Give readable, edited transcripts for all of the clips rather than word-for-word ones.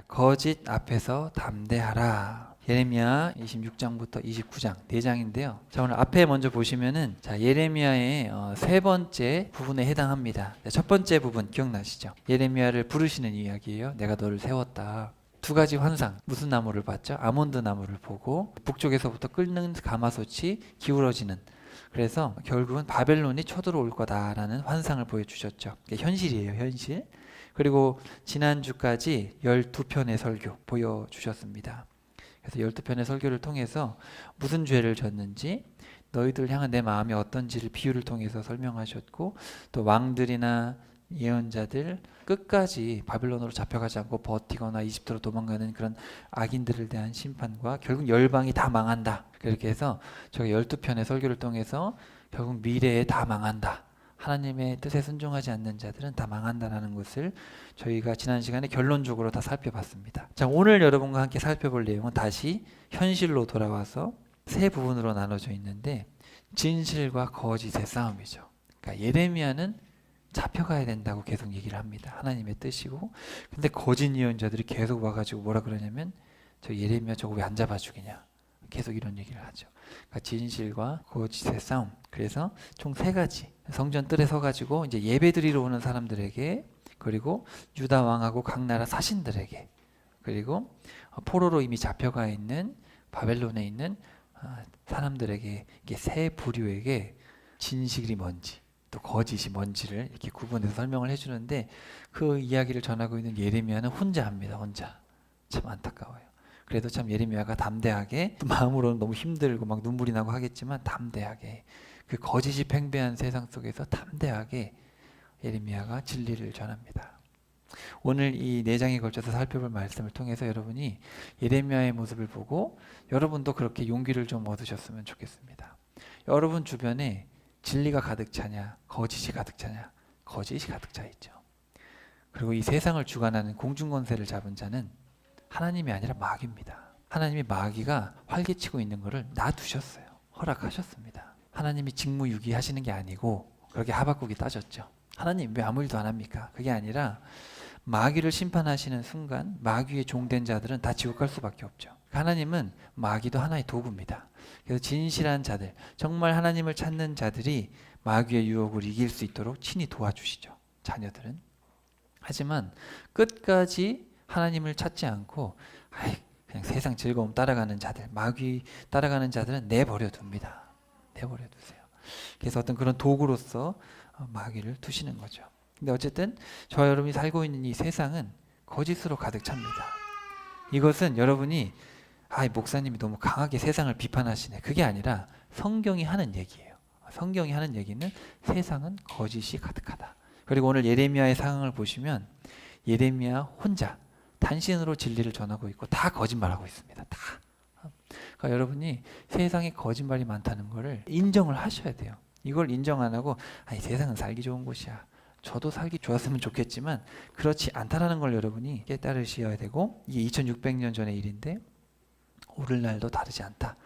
거짓 앞에서 담대하라. 예레미야 26장부터 29장 4장인데요. 자, 오늘 앞에 먼저 보시면은 예레미야의 세 번째 부분에 해당합니다. 첫 번째 부분 기억나시죠? 예레미야를 부르시는 이야기예요. 내가 너를 세웠다. 두 가지 환상. 무슨 나무를 봤죠? 아몬드 나무를 보고 북쪽에서부터 끓는 가마솥이 기울어지는, 그래서 결국은 바벨론이 쳐들어올 거다라는 환상을 보여주셨죠. 이게 현실이에요, 현실. 그리고 지난주까지 12편의 설교 보여주셨습니다. 그래서 12편의 설교를 통해서 무슨 죄를 졌는지, 너희들 향한 내 마음이 어떤지를 비유를 통해서 설명하셨고, 또 왕들이나 예언자들 끝까지 바빌론으로 잡혀가지 않고 버티거나 이집트로 도망가는 그런 악인들을 대한 심판과 결국 열방이 다 망한다. 그렇게 해서 저희 12편의 설교를 통해서 결국 미래에 다 망한다. 하나님의 뜻에 순종하지 않는 자들은 다 망한다라는 것을 저희가 지난 시간에 결론적으로 다 살펴봤습니다. 자, 오늘 여러분과 함께 살펴볼 내용은 다시 현실로 돌아와서 세 부분으로 나눠져 있는데, 진실과 거짓의 싸움이죠. 그러니까 예레미야는 잡혀가야 된다고 계속 얘기를 합니다. 하나님의 뜻이고. 근데 거짓 예언자들이 계속 와가지고 뭐라 그러냐면, 저 예레미야 저거 왜 안 잡아 죽이냐, 계속 이런 얘기를 하죠. 그러니까 진실과 거짓의 싸움. 그래서 총 세 가지. 성전 뜰에 서가지고 이제 예배드리러 오는 사람들에게, 그리고 유다 왕하고 각 나라 사신들에게, 그리고 포로로 이미 잡혀가 있는 바벨론에 있는 사람들에게, 이게 세 부류에게 진실이 뭔지 또 거짓이 뭔지를 이렇게 구분해서 설명을 해주는데, 그 이야기를 전하고 있는 예레미야는 혼자 합니다. 혼자. 참 안타까워요. 그래도 참 예레미야가 담대하게, 마음으로는 너무 힘들고 막 눈물이 나고 하겠지만 담대하게, 그 거짓이 팽배한 세상 속에서 담대하게 예레미야가 진리를 전합니다. 오늘 이 4장에 걸쳐서 살펴볼 말씀을 통해서 여러분이 예레미야의 모습을 보고 여러분도 그렇게 용기를 좀 얻으셨으면 좋겠습니다. 여러분 주변에 진리가 가득 차냐, 거짓이 가득 차냐? 거짓이 가득 차 있죠. 그리고 이 세상을 주관하는 공중권세를 잡은 자는 하나님이 아니라 마귀입니다. 하나님이 마귀가 활개치고 있는 것을 놔두셨어요. 허락하셨습니다. 하나님이 직무유기 하시는 게 아니고, 그렇게 하박국이 따졌죠. 하나님 왜 아무 일도 안 합니까? 그게 아니라 마귀를 심판하시는 순간 마귀의 종된 자들은 다 지옥 갈 수밖에 없죠. 하나님은 마귀도 하나의 도구입니다. 그래서 진실한 자들, 정말 하나님을 찾는 자들이 마귀의 유혹을 이길 수 있도록 친히 도와주시죠. 자녀들은. 하지만 끝까지 하나님을 찾지 않고 그냥 세상 즐거움 따라가는 자들, 마귀 따라가는 자들은 내버려 둡니다. 내버려 두세요. 그래서 어떤 그런 도구로서 마귀를 두시는 거죠. 근데 어쨌든 저와 여러분이 살고 있는 이 세상은 거짓으로 가득 찹니다. 이것은 여러분이 목사님이 너무 강하게 세상을 비판하시네, 그게 아니라 성경이 하는 얘기예요. 성경이 하는 얘기는 세상은 거짓이 가득하다. 그리고 오늘 예레미야의 상황을 보시면 예레미야 혼자 단신으로 진리를 전하고 있고 다 거짓말하고 있습니다. 다. 그러니까 여러분이 세상에 거짓말이 많다는 것을 인정을 하셔야 돼요. 이걸 인정 안 하고 세상은 살기 좋은 곳이야, 저도 살기 좋았으면 좋겠지만 그렇지 않다라는 걸 여러분이 깨달으셔야 되고, 이게 2600년 전의 일인데 오늘날도 다르지 않다.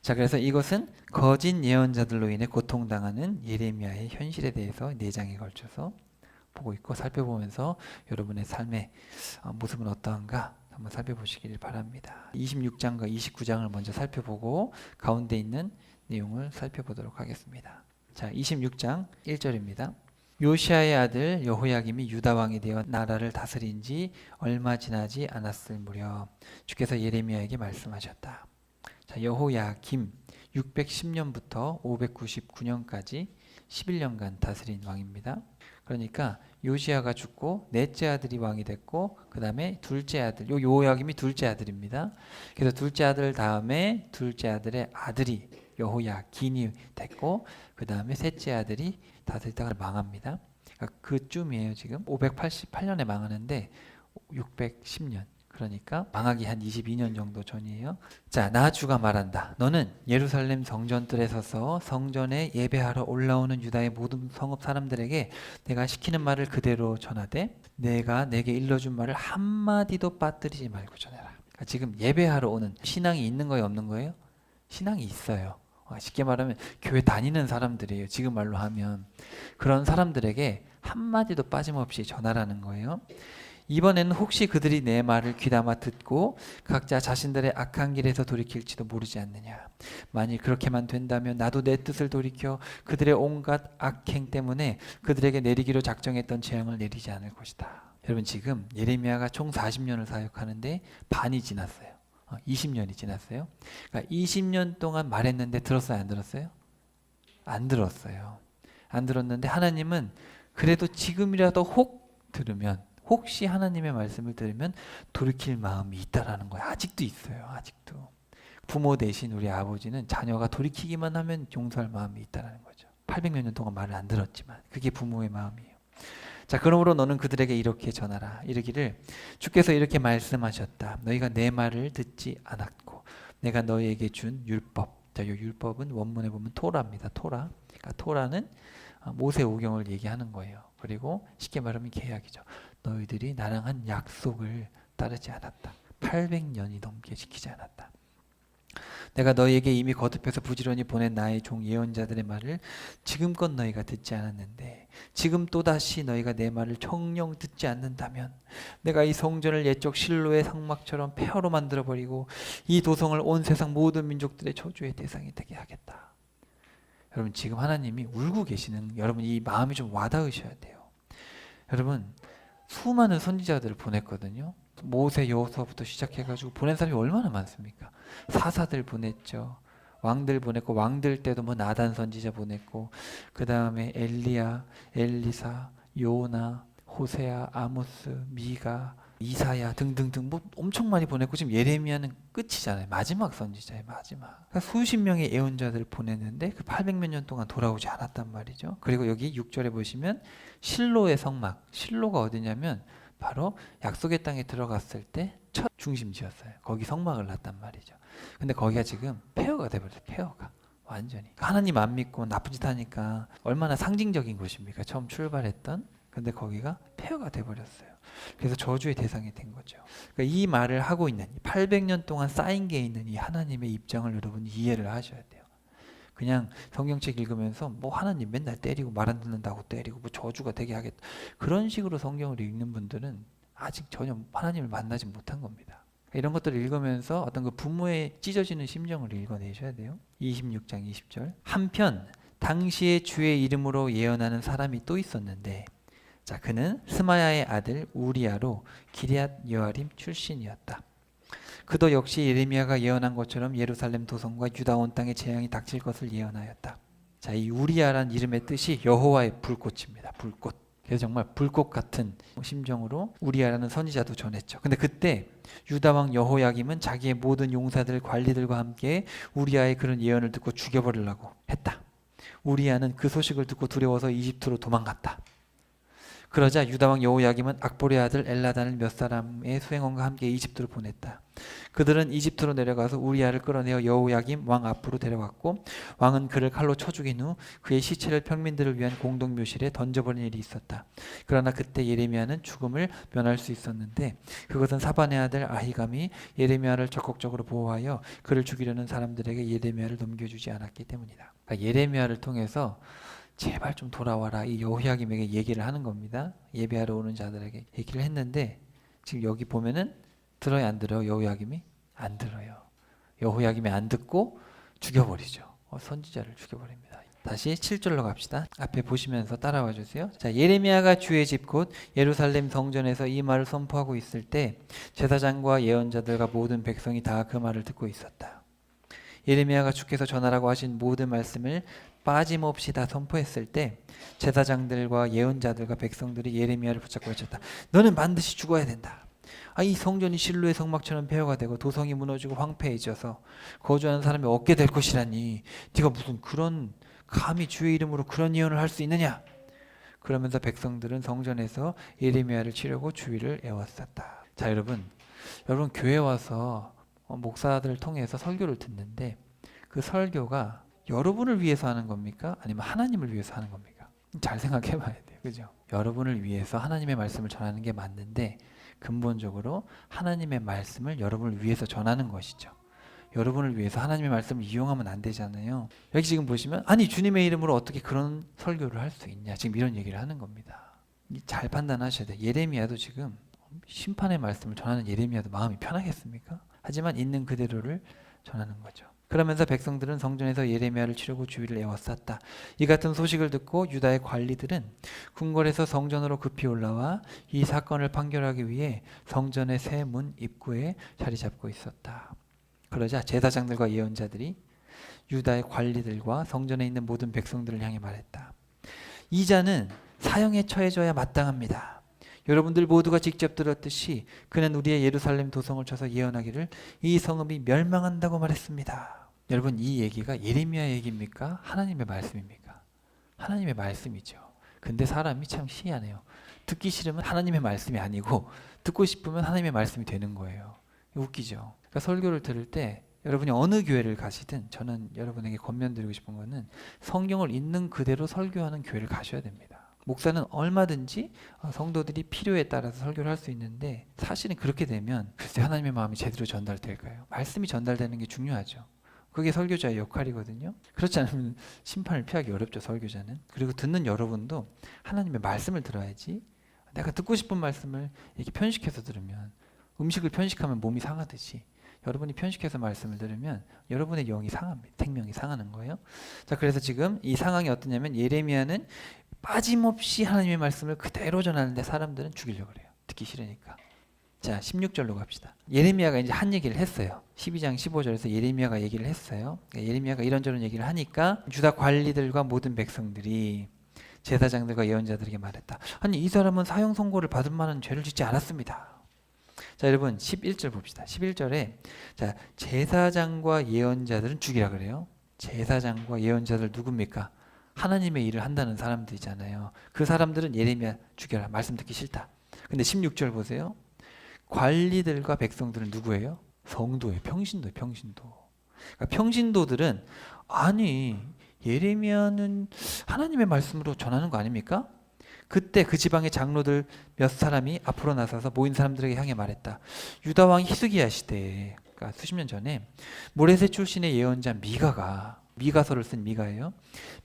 자, 그래서 이것은 거짓 예언자들로 인해 고통당하는 예레미야의 현실에 대해서 4장에 걸쳐서 보고 있고, 살펴보면서 여러분의 삶의 모습은 어떠한가 한번 살펴보시길 바랍니다. 26장과 29장을 먼저 살펴보고 가운데 있는 내용을 살펴보도록 하겠습니다. 자, 26장 1절입니다. 요시야의 아들 여호야김이 유다 왕이 되어 나라를 다스린 지 얼마 지나지 않았을 무렵 주께서 예레미야에게 말씀하셨다. 자, 여호야김 610년부터 599년까지 11년간 다스린 왕입니다. 그러니까 요시야가 죽고 넷째 아들이 왕이 됐고, 그 다음에 둘째 아들, 여호야김이 둘째 아들입니다. 그래서 둘째 아들 다음에 둘째 아들의 아들이 여호야긴이 됐고, 그 다음에 셋째 아들이 다스리다가 망합니다. 그러니까 그쯤이에요. 지금 588년에 망하는데 610년, 그러니까 망하기 한 22년 정도 전이에요. 자, 나 주가 말한다. 너는 예루살렘 성전뜰에 서서 성전에 예배하러 올라오는 유다의 모든 성읍 사람들에게 내가 시키는 말을 그대로 전하되 내가 내게 일러준 말을 한마디도 빠뜨리지 말고 전해라. 그러니까 지금 예배하러 오는, 신앙이 있는 거예요, 없는 거예요? 신앙이 있어요. 쉽게 말하면 교회 다니는 사람들이에요. 지금 말로 하면. 그런 사람들에게 한마디도 빠짐없이 전하라는 거예요. 이번에는 혹시 그들이 내 말을 귀담아 듣고 각자 자신들의 악한 길에서 돌이킬지도 모르지 않느냐. 만일 그렇게만 된다면 나도 내 뜻을 돌이켜 그들의 온갖 악행 때문에 그들에게 내리기로 작정했던 재앙을 내리지 않을 것이다. 여러분, 지금 예레미야가 총 40년을 사역하는데 반이 지났어요. 20년이 지났어요. 그러니까 20년 동안 말했는데 들었어요, 안 들었어요? 안 들었어요. 안 들었는데 하나님은 그래도 지금이라도 혹시 하나님의 말씀을 들으면 돌이킬 마음이 있다라는 거예요. 아직도 있어요. 아직도. 부모 대신 우리 아버지는 자녀가 돌이키기만 하면 용서할 마음이 있다라는 거죠. 800몇 년 동안 말을 안 들었지만 그게 부모의 마음이에요. 자, 그러므로 너는 그들에게 이렇게 전하라. 이르기를 주께서 이렇게 말씀하셨다. 너희가 내 말을 듣지 않았고 내가 너희에게 준 율법. 자, 이 율법은 원문에 보면 토라입니다. 토라. 그러니까 토라는 모세오경을 얘기하는 거예요. 그리고 쉽게 말하면 계약이죠. 너희들이 나랑 한 약속을 따르지 않았다. 800년이 넘게 지키지 않았다. 내가 너희에게 이미 거듭해서 부지런히 보낸 나의 종 예언자들의 말을 지금껏 너희가 듣지 않았는데 지금 또다시 너희가 내 말을 정녕 듣지 않는다면 내가 이 성전을 옛적 실로의 성막처럼 폐허로 만들어버리고 이 도성을 온 세상 모든 민족들의 저주의 대상이 되게 하겠다. 여러분, 지금 하나님이 울고 계시는, 여러분 이 마음이 좀 와닿으셔야 돼요. 여러분, 수많은 선지자들을 보냈거든요. 모세, 여호수아부터 시작해가지고 보낸 사람이 얼마나 많습니까? 사사들 보냈죠. 왕들 보냈고, 왕들 때도 뭐 나단 선지자 보냈고, 그 다음에 엘리야, 엘리사, 요나, 호세아, 아모스, 미가, 이사야 등등등 뭐 엄청 많이 보냈고, 지금 예레미야는 끝이잖아요. 마지막 선지자의 마지막. 그러니까 수십 명의 예언자들을 보냈는데 그 800몇 년 동안 돌아오지 않았단 말이죠. 그리고 여기 6절에 보시면 실로의 성막, 실로가 어디냐면 바로 약속의 땅에 들어갔을 때 첫 중심지였어요. 거기 성막을 놨단 말이죠. 근데 거기가 지금 폐허가 돼버렸어요. 폐허가 완전히. 하나님 안 믿고 나쁜 짓 하니까 얼마나 상징적인 곳입니까? 처음 출발했던. 근데 거기가 폐허가 돼버렸어요. 그래서 저주의 대상이 된 거죠. 그러니까 이 말을 하고 있는 800년 동안 쌓인 게 있는 이 하나님의 입장을 여러분 이해를 하셔야 돼요. 그냥 성경책 읽으면서 뭐 하나님 맨날 때리고 말 안 듣는다고 때리고 뭐 저주가 되게 하겠다, 그런 식으로 성경을 읽는 분들은 아직 전혀 하나님을 만나지 못한 겁니다. 이런 것들을 읽으면서 어떤 그 부모의 찢어지는 심정을 읽어내셔야 돼요. 26장 20절. 한편 당시에 주의 이름으로 예언하는 사람이 또 있었는데, 자, 그는 스마야의 아들 우리야로 기럇 여아림 출신이었다. 그도 역시 예레미야가 예언한 것처럼 예루살렘 도성과 유다 온 땅에 재앙이 닥칠 것을 예언하였다. 자, 이 우리야란 이름의 뜻이 여호와의 불꽃입니다. 불꽃. 그래서 정말 불꽃 같은 심정으로 우리야라는 선지자도 전했죠. 근데 그때 유다 왕 여호야김은 자기의 모든 용사들 관리들과 함께 우리야의 그런 예언을 듣고 죽여버리려고 했다. 우리야는 그 소식을 듣고 두려워서 이집트로 도망갔다. 그러자 유다왕 여호야김은 악보리의 아들 엘라단을 몇 사람의 수행원과 함께 이집트로 보냈다. 그들은 이집트로 내려가서 우리야를 끌어내어 여호야김 왕 앞으로 데려갔고, 왕은 그를 칼로 쳐 죽인 후 그의 시체를 평민들을 위한 공동묘실에 던져버린 일이 있었다. 그러나 그때 예레미야는 죽음을 면할 수 있었는데 그것은 사반의 아들 아히감이 예레미야를 적극적으로 보호하여 그를 죽이려는 사람들에게 예레미야를 넘겨주지 않았기 때문이다. 그러니까 예레미야를 통해서 제발 좀 돌아와라, 이 여호야김에게 얘기를 하는 겁니다. 예배하러 오는 자들에게 얘기를 했는데 지금 여기 보면은 들어요, 안 들어요? 여호야김이 안 들어요. 여호야김이 안 듣고 죽여버리죠. 선지자를 죽여버립니다. 다시 7절로 갑시다. 앞에 보시면서 따라와 주세요. 자, 예레미야가 주의 집 곧 예루살렘 성전에서 이 말을 선포하고 있을 때 제사장과 예언자들과 모든 백성이 다 그 말을 듣고 있었다. 예레미야가 주께서 전하라고 하신 모든 말씀을 빠짐없이 다 선포했을 때 제사장들과 예언자들과 백성들이 예레미야를 붙잡고 외쳤다. 너는 반드시 죽어야 된다. 이 성전이 실로의 성막처럼 폐허가 되고 도성이 무너지고 황폐해져서 거주하는 사람이 없게 될 것이라니 네가 무슨 그런, 감히 주의 이름으로 그런 예언을 할 수 있느냐. 그러면서 백성들은 성전에서 예레미야를 치려고 주위를 에워쌌다. 자, 여러분 교회 와서 목사들을 통해서 설교를 듣는데 그 설교가 여러분을 위해서 하는 겁니까? 아니면 하나님을 위해서 하는 겁니까? 잘 생각해 봐야 돼요. 그죠? 여러분을 위해서 하나님의 말씀을 전하는 게 맞는데 근본적으로 하나님의 말씀을 여러분을 위해서 전하는 것이죠. 여러분을 위해서 하나님의 말씀을 이용하면 안 되잖아요. 여기 지금 보시면 아니 주님의 이름으로 어떻게 그런 설교를 할 수 있냐, 지금 이런 얘기를 하는 겁니다. 잘 판단하셔야 돼요. 예레미야도 지금 심판의 말씀을 전하는 예레미야도 마음이 편하겠습니까? 하지만 있는 그대로를 전하는 거죠. 그러면서 백성들은 성전에서 예레미야를 치르고 주위를 에워쌌다. 이 같은 소식을 듣고 유다의 관리들은 궁궐에서 성전으로 급히 올라와 이 사건을 판결하기 위해 성전의 새 문 입구에 자리 잡고 있었다. 그러자 제사장들과 예언자들이 유다의 관리들과 성전에 있는 모든 백성들을 향해 말했다. 이 자는 사형에 처해져야 마땅합니다. 여러분들 모두가 직접 들었듯이 그는 우리의 예루살렘 도성을 쳐서 예언하기를 이 성읍이 멸망한다고 말했습니다. 여러분, 이 얘기가 예레미야 얘기입니까? 하나님의 말씀입니까? 하나님의 말씀이죠. 근데 사람이 참 희한해요. 듣기 싫으면 하나님의 말씀이 아니고 듣고 싶으면 하나님의 말씀이 되는 거예요. 웃기죠. 그러니까 설교를 들을 때 여러분이 어느 교회를 가시든 저는 여러분에게 권면드리고 싶은 거는 성경을 있는 그대로 설교하는 교회를 가셔야 됩니다. 목사는 얼마든지 성도들이 필요에 따라서 설교를 할 수 있는데 사실은 그렇게 되면 글쎄 하나님의 마음이 제대로 전달될까요? 말씀이 전달되는 게 중요하죠. 그게 설교자의 역할이거든요. 그렇지 않으면 심판을 피하기 어렵죠, 설교자는. 그리고 듣는 여러분도 하나님의 말씀을 들어야지, 내가 듣고 싶은 말씀을 이렇게 편식해서 들으면, 음식을 편식하면 몸이 상하듯이 여러분이 편식해서 말씀을 들으면 여러분의 영이 상합니다. 생명이 상하는 거예요. 자, 그래서 지금 이 상황이 어떠냐면 예레미야는 빠짐없이 하나님의 말씀을 그대로 전하는데 사람들은 죽이려고 그래요. 듣기 싫으니까. 자, 16절로 갑시다. 예레미야가 이제 한 얘기를 했어요. 12장 15절에서 예레미야가 얘기를 했어요. 예레미야가 이런저런 얘기를 하니까 유다 관리들과 모든 백성들이 제사장들과 예언자들에게 말했다. 아니, 이 사람은 사형 선고를 받을 만한 죄를 짓지 않았습니다. 자, 여러분 11절 봅시다. 11절에 자, 제사장과 예언자들은 죽이라 그래요. 제사장과 예언자들 누굽니까? 하나님의 일을 한다는 사람들이잖아요. 그 사람들은 예레미야 죽여라. 말씀 듣기 싫다. 근데 16절 보세요. 관리들과 백성들은 누구예요? 성도예요. 평신도예요. 평신도. 그러니까 평신도들은 아니 예레미야는 하나님의 말씀으로 전하는 거 아닙니까? 그때 그 지방의 장로들 몇 사람이 앞으로 나서서 모인 사람들에게 향해 말했다. 유다 왕 히스기야 시대에, 그러니까 수십 년 전에 모레셋 출신의 예언자 미가가, 미가서를 쓴 미가예요.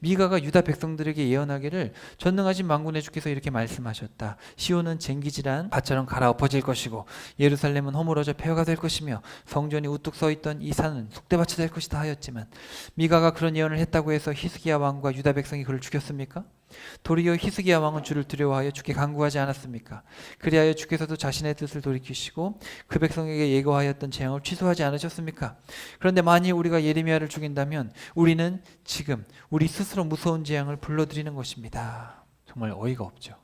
미가가 유다 백성들에게 예언하기를 전능하신 만군의 주께서 이렇게 말씀하셨다. 시온은 쟁기질한 밭처럼 갈아엎어질 것이고 예루살렘은 허물어져 폐허가 될 것이며 성전이 우뚝 서있던 이 산은 쑥대밭이 될 것이다 하였지만 미가가 그런 예언을 했다고 해서 히스기야 왕과 유다 백성이 그를 죽였습니까? 도리어 히스기야 왕은 주를 두려워하여 주께 간구하지 않았습니까? 그리하여 주께서도 자신의 뜻을 돌이키시고 그 백성에게 예고하였던 재앙을 취소하지 않으셨습니까? 그런데 만일 우리가 예레미야를 죽인다면 우리는 지금 우리 스스로 무서운 재앙을 불러들이는 것입니다. 정말 어이가 없죠.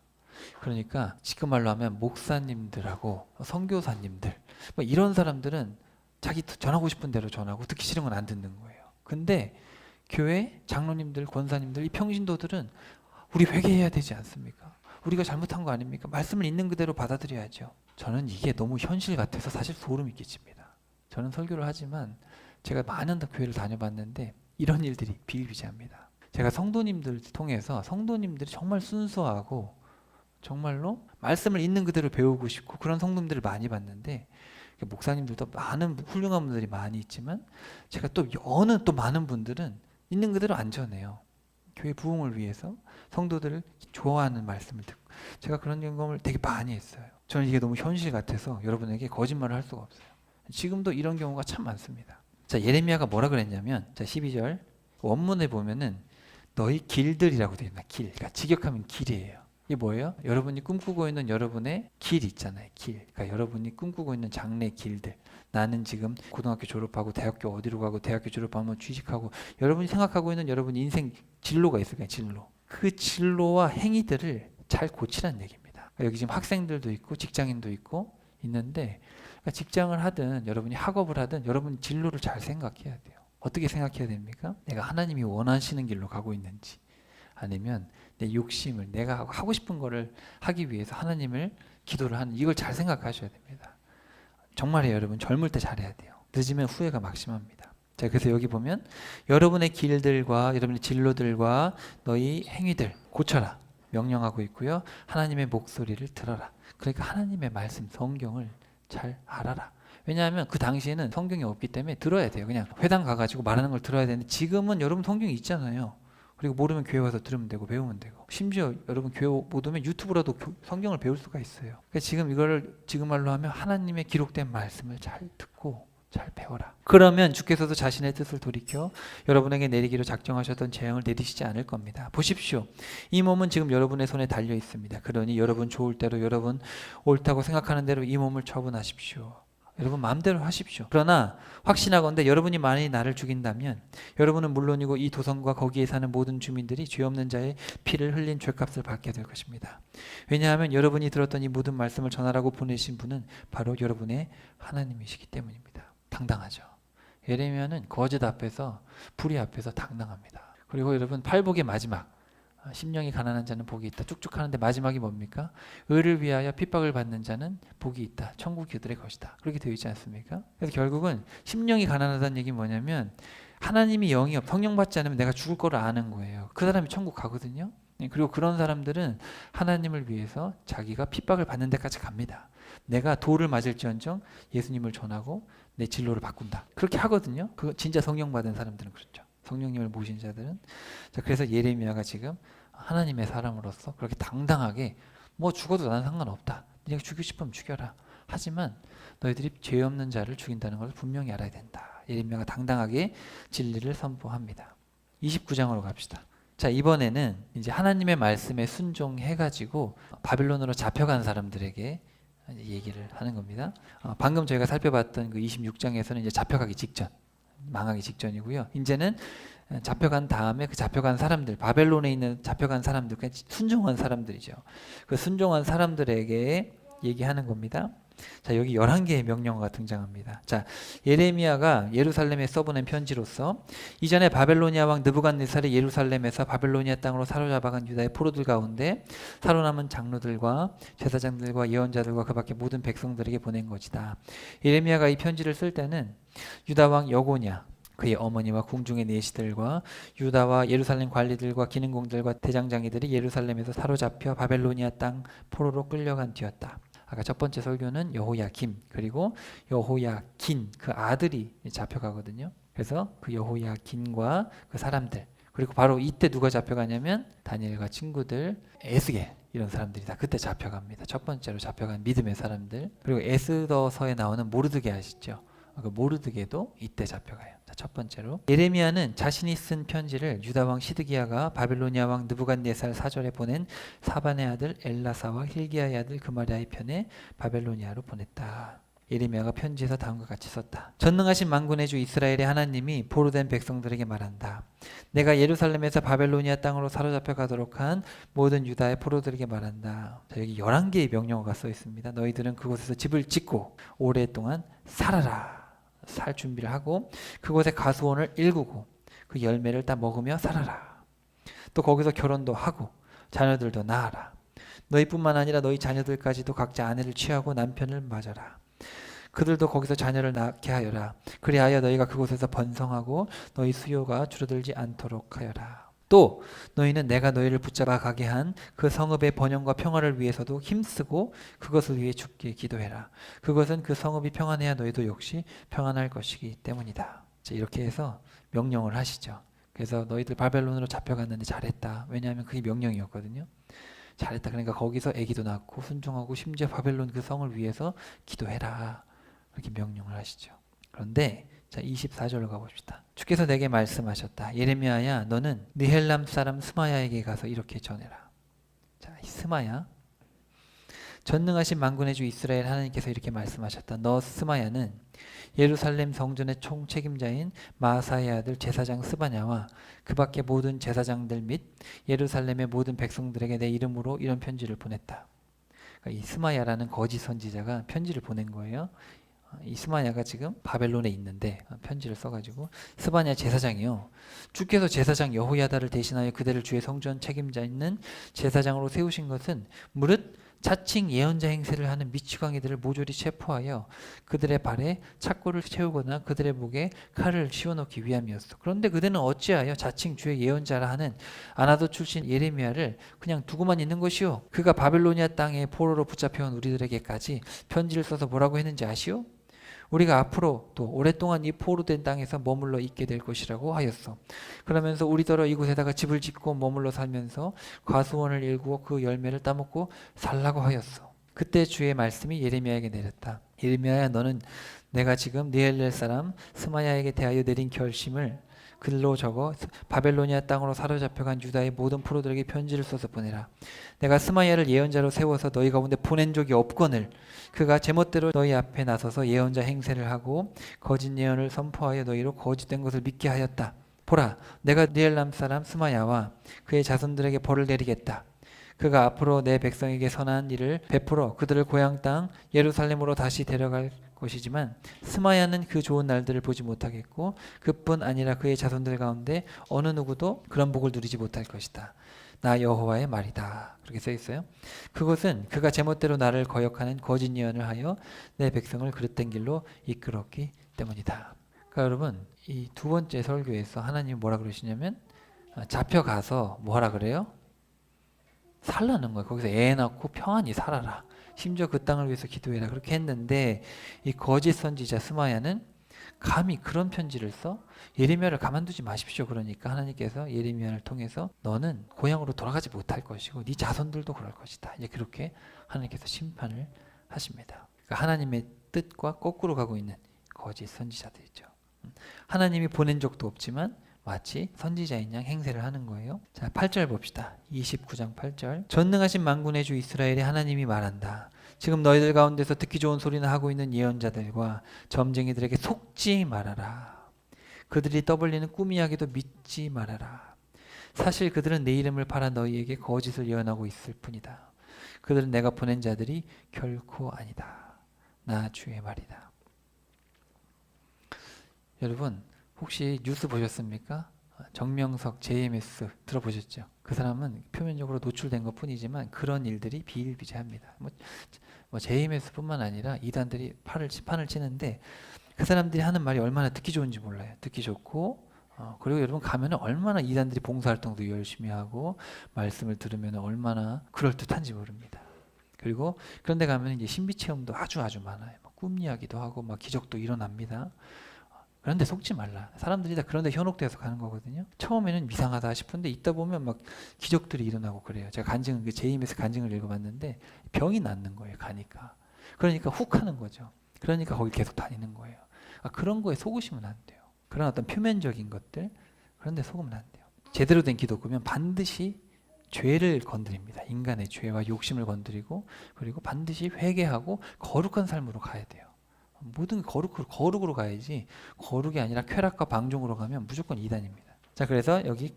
그러니까 지금 말로 하면 목사님들하고 선교사님들 뭐 이런 사람들은 자기 전하고 싶은 대로 전하고 듣기 싫은 건 안 듣는 거예요. 근데 교회 장로님들, 권사님들, 이 평신도들은 우리 회개해야 되지 않습니까? 우리가 잘못한 거 아닙니까? 말씀을 있는 그대로 받아들여야죠. 저는 이게 너무 현실 같아서 사실 소름이 끼칩니다. 저는 설교를 하지만 제가 많은 교회를 다녀봤는데 이런 일들이 비일비재합니다. 제가 성도님들 통해서 성도님들이 정말 순수하고 정말로 말씀을 있는 그대로 배우고 싶고 그런 성도님들을 많이 봤는데 목사님들도 많은 훌륭한 분들이 많이 있지만 제가 또 어느 또 많은 분들은 있는 그대로 안 전해요. 교회 부흥을 위해서 성도들을 좋아하는 말씀을 듣고 제가 그런 경험을 되게 많이 했어요. 저는 이게 너무 현실 같아서 여러분에게 거짓말을 할 수가 없어요. 지금도 이런 경우가 참 많습니다. 자, 예레미야가 뭐라 그랬냐면 자, 12절 원문에 보면은 너희 길들이라고 되어 있나? 길. 그러니까 직역하면 길이에요. 이게 뭐예요? 여러분이 꿈꾸고 있는 여러분의 길 있잖아요. 길. 그러니까 여러분이 꿈꾸고 있는 장래 길들. 나는 지금 고등학교 졸업하고 대학교 어디로 가고 대학교 졸업하면 취직하고 여러분이 생각하고 있는 여러분 인생 진로가 있어요. 진로. 그 진로와 행위들을 잘 고치라는 얘기입니다. 그러니까 여기 지금 학생들도 있고 직장인도 있고 있는데 그러니까 직장을 하든 여러분이 학업을 하든 여러분 진로를 잘 생각해야 돼요. 어떻게 생각해야 됩니까? 내가 하나님이 원하시는 길로 가고 있는지 아니면 내 욕심을 내가 하고 싶은 거를 하기 위해서 하나님을 기도를 하는 이걸 잘 생각하셔야 됩니다. 정말이에요. 여러분 젊을 때 잘해야 돼요. 늦으면 후회가 막심합니다. 자, 그래서 여기 보면 여러분의 길들과 여러분의 진로들과 너희 행위들 고쳐라 명령하고 있고요. 하나님의 목소리를 들어라. 그러니까 하나님의 말씀 성경을 잘 알아라. 왜냐하면 그 당시에는 성경이 없기 때문에 들어야 돼요. 그냥 회당 가가지고 말하는 걸 들어야 되는데 지금은 여러분 성경이 있잖아요. 그리고 모르면 교회 와서 들으면 되고 배우면 되고, 심지어 여러분 교회 못 오면 유튜브라도 성경을 배울 수가 있어요. 그러니까 지금 이거를 지금 말로 하면 하나님의 기록된 말씀을 잘 듣고 잘 배워라. 그러면 주께서도 자신의 뜻을 돌이켜 여러분에게 내리기로 작정하셨던 재앙을 내리시지 않을 겁니다. 보십시오. 이 몸은 지금 여러분의 손에 달려 있습니다. 그러니 여러분 좋을 대로, 여러분 옳다고 생각하는 대로 이 몸을 처분하십시오. 여러분 마음대로 하십시오. 그러나 확신하건대 여러분이 만일 나를 죽인다면 여러분은 물론이고 이 도성과 거기에 사는 모든 주민들이 죄 없는 자의 피를 흘린 죄값을 받게 될 것입니다. 왜냐하면 여러분이 들었던 이 모든 말씀을 전하라고 보내신 분은 바로 여러분의 하나님이시기 때문입니다. 당당하죠. 예레미야는 거짓 앞에서, 불의 앞에서 당당합니다. 그리고 여러분 팔복의 마지막, 심령이 가난한 자는 복이 있다. 쭉쭉 하는데 마지막이 뭡니까? 의를 위하여 핍박을 받는 자는 복이 있다. 천국이 그들의 것이다. 그렇게 되어 있지 않습니까? 그래서 결국은 심령이 가난하다는 얘기는 뭐냐면 하나님이 영이 성령 받지 않으면 내가 죽을 거를 아는 거예요. 그 사람이 천국 가거든요. 그리고 그런 사람들은 하나님을 위해서 자기가 핍박을 받는 데까지 갑니다. 내가 돌을 맞을지언정 예수님을 전하고 내 진로를 바꾼다. 그렇게 하거든요. 그 진짜 성령 받은 사람들은 그렇죠. 성령님을 모신 자들은. 자, 그래서 예레미야가 지금 하나님의 사람으로서 그렇게 당당하게 뭐 죽어도 나는 상관없다. 네가 죽이고 싶으면 죽여라. 하지만 너희들이 죄 없는 자를 죽인다는 것을 분명히 알아야 된다. 예레미야가 당당하게 진리를 선포합니다. 29장으로 갑시다. 자, 이번에는 이제 하나님의 말씀에 순종해가지고 바빌론으로 잡혀간 사람들에게 얘기를 하는 겁니다. 방금 저희가 살펴봤던 그 26장에서는 이제 잡혀가기 직전, 망하기 직전이고요. 이제는 잡혀간 다음에 그 잡혀간 사람들, 바벨론에 있는 잡혀간 사람들, 그냥 순종한 사람들이죠. 그 순종한 사람들에게 얘기하는 겁니다. 자, 여기 11개의 명령어가 등장합니다. 자, 예레미야가 예루살렘에 써보낸 편지로서 이전에 바벨로니아 왕 느부갓네살이 예루살렘에서 바벨로니아 땅으로 사로잡아간 유다의 포로들 가운데 살아남은 장로들과 제사장들과 예언자들과 그 밖에 모든 백성들에게 보낸 것이다. 예레미야가 이 편지를 쓸 때는 유다 왕 여고냐, 그의 어머니와 궁중의 내시들과 유다와 예루살렘 관리들과 기능공들과 대장장이들이 예루살렘에서 사로잡혀 바벨로니아 땅 포로로 끌려간 뒤였다. 아까 첫 번째 설교는 여호야김, 그리고 여호야긴, 그 아들이 잡혀가거든요. 그래서 그 여호야긴과 그 사람들, 그리고 바로 이때 누가 잡혀가냐면 다니엘과 친구들, 에스겔, 이런 사람들이 다 그때 잡혀갑니다. 첫 번째로 잡혀간 믿음의 사람들. 그리고 에스더서에 나오는 모르드게 아시죠? 그 모르드게도 이때 잡혀가요. 자, 첫 번째로 예레미야는 자신이 쓴 편지를 유다 왕 시드기야가 바빌로니아 왕 느부갓네살 사절에 보낸 사반의 아들 엘라사와 힐기야의 아들 그마리아의 편에 바벨로니아로 보냈다. 예레미야가 편지에서 다음과 같이 썼다. 전능하신 만군의 주 이스라엘의 하나님이 포로된 백성들에게 말한다. 내가 예루살렘에서 바벨로니아 땅으로 사로잡혀 가도록 한 모든 유다의 포로들에게 말한다. 자, 여기 11개의 명령어가 써 있습니다. 너희들은 그곳에서 집을 짓고 오랫동안 살아라. 살 준비를 하고 그곳에 가수원을 일구고 그 열매를 따 먹으며 살아라. 또 거기서 결혼도 하고 자녀들도 낳아라. 너희뿐만 아니라 너희 자녀들까지도 각자 아내를 취하고 남편을 맞아라. 그들도 거기서 자녀를 낳게 하여라. 그리하여 너희가 그곳에서 번성하고 너희 수요가 줄어들지 않도록 하여라. 또 너희는 내가 너희를 붙잡아 가게 한 그 성읍의 번영과 평화를 위해서도 힘쓰고 그것을 위해 주께 기도해라. 그것은 그 성읍이 평안해야 너희도 역시 평안할 것이기 때문이다. 자, 이렇게 해서 명령을 하시죠. 그래서 너희들 바벨론으로 잡혀갔는데 잘했다. 왜냐하면 그게 명령이었거든요. 잘했다. 그러니까 거기서 아기도 낳고 순종하고 심지어 바벨론 그 성을 위해서 기도해라. 이렇게 명령을 하시죠. 그런데 자, 24절로 가봅시다. 주께서 내게 말씀하셨다. 예레미야야, 너는 느헬람 사람 스마야에게 가서 이렇게 전해라. 자, 이 스마야, 전능하신 만군의 주 이스라엘 하나님께서 이렇게 말씀하셨다. 너 스마야는 예루살렘 성전의 총책임자인 마아사의 아들 제사장 스바냐와 그 밖의 모든 제사장들 및 예루살렘의 모든 백성들에게 내 이름으로 이런 편지를 보냈다. 그러니까 이 스마야라는 거짓 선지자가 편지를 보낸 거예요. 이 스바냐가 지금 바벨론에 있는데 편지를 써가지고, 스바냐 제사장이요, 주께서 제사장 여호야다를 대신하여 그대를 주의 성전 책임자 있는 제사장으로 세우신 것은 무릇 자칭 예언자 행세를 하는 미치광이들을 모조리 체포하여 그들의 발에 착고를 채우거나 그들의 목에 칼을 씌워넣기 위함이었어. 그런데 그들은 어찌하여 자칭 주의 예언자라 하는 아나도 출신 예레미야를 그냥 두고만 있는 것이요, 그가 바벨로니아 땅에 포로로 붙잡혀온 우리들에게까지 편지를 써서 뭐라고 했는지 아시오? 우리가 앞으로 또 오랫동안 이 포로된 땅에서 머물러 있게 될 것이라고 하였어. 그러면서 우리더러 이곳에다가 집을 짓고 머물러 살면서 과수원을 일구어 그 열매를 따먹고 살라고 하였어. 그때 주의 말씀이 예레미야에게 내렸다. 예레미야야, 너는 내가 지금 느헬렐 사람 스마야에게 대하여 내린 결심을 글로 적어 바벨로니아 땅으로 사로잡혀간 유다의 모든 포로들에게 편지를 써서 보내라. 내가 스마야를 예언자로 세워서 너희 가운데 보낸 적이 없거늘 그가 제멋대로 너희 앞에 나서서 예언자 행세를 하고 거짓 예언을 선포하여 너희로 거짓된 것을 믿게 하였다. 보라, 내가 느헬람 사람 스마야와 그의 자손들에게 벌을 내리겠다. 그가 앞으로 내 백성에게 선한 일을 베풀어 그들을 고향 땅 예루살렘으로 다시 데려갈 것이지만 스마야는 그 좋은 날들을 보지 못하겠고 그뿐 아니라 그의 자손들 가운데 어느 누구도 그런 복을 누리지 못할 것이다. 나 여호와의 말이다. 그렇게 써 있어요. 그것은 그가 제멋대로 나를 거역하는 거짓 예언을 하여 내 백성을 그릇된 길로 이끌었기 때문이다. 그러니까 여러분, 이 두 번째 설교에서 하나님이 뭐라 그러시냐면 잡혀가서 뭐라 그래요? 살라는 거예요. 거기서 애 낳고 평안히 살아라. 심지어 그 땅을 위해서 기도해라. 그렇게 했는데 이 거짓 선지자 스마야는 감히 그런 편지를 써? 예레미야를 가만두지 마십시오. 그러니까 하나님께서 예레미야를 통해서 너는 고향으로 돌아가지 못할 것이고 네 자손들도 그럴 것이다. 이제 그렇게 하나님께서 심판을 하십니다. 그러니까 하나님의 뜻과 거꾸로 가고 있는 거짓 선지자들이죠. 하나님이 보낸 적도 없지만 마치 선지자인 양 행세를 하는 거예요. 자, 8절 봅시다. 29장 8절. 전능하신 만군의 주 이스라엘의 하나님이 말한다. 지금 너희들 가운데서 듣기 좋은 소리나 하고 있는 예언자들과 점쟁이들에게 속지 말아라. 그들이 떠벌리는 꿈 이야기도 믿지 말아라. 사실 그들은 내 이름을 팔아 너희에게 거짓을 예언하고 있을 뿐이다. 그들은 내가 보낸 자들이 결코 아니다. 나 주의 말이다. 여러분, 혹시 뉴스 보셨습니까? 정명석 JMS 들어보셨죠? 그 사람은 표면적으로 노출된 것 뿐이지만 그런 일들이 비일비재합니다. 뭐 JMS뿐만 아니라 이단들이 판을 치는데 그 사람들이 하는 말이 얼마나 듣기 좋은지 몰라요. 듣기 좋고 그리고 여러분 가면 얼마나 이단들이 봉사활동도 열심히 하고 말씀을 들으면 얼마나 그럴듯한지 모릅니다. 그리고 그런데 가면 이제 신비체험도 아주 많아요. 꿈 이야기도 하고 막 기적도 일어납니다. 그런데 속지 말라. 사람들이 다 그런데 현혹되어서 가는 거거든요. 처음에는 이상하다 싶은데 있다 보면 막 기적들이 일어나고 그래요. 제가 JMS 간증을 읽어봤는데 병이 낫는 거예요. 가니까. 그러니까 훅 하는 거죠. 그러니까 거기 계속 다니는 거예요. 그런 거에 속으시면 안 돼요. 그런 어떤 표면적인 것들 그런데 속으면 안 돼요. 제대로 된 기독교면 반드시 죄를 건드립니다. 인간의 죄와 욕심을 건드리고 그리고 반드시 회개하고 거룩한 삶으로 가야 돼요. 모든 거룩으로 가야지 거룩이 아니라 쾌락과 방종으로 가면 무조건 이단입니다. 자, 그래서 여기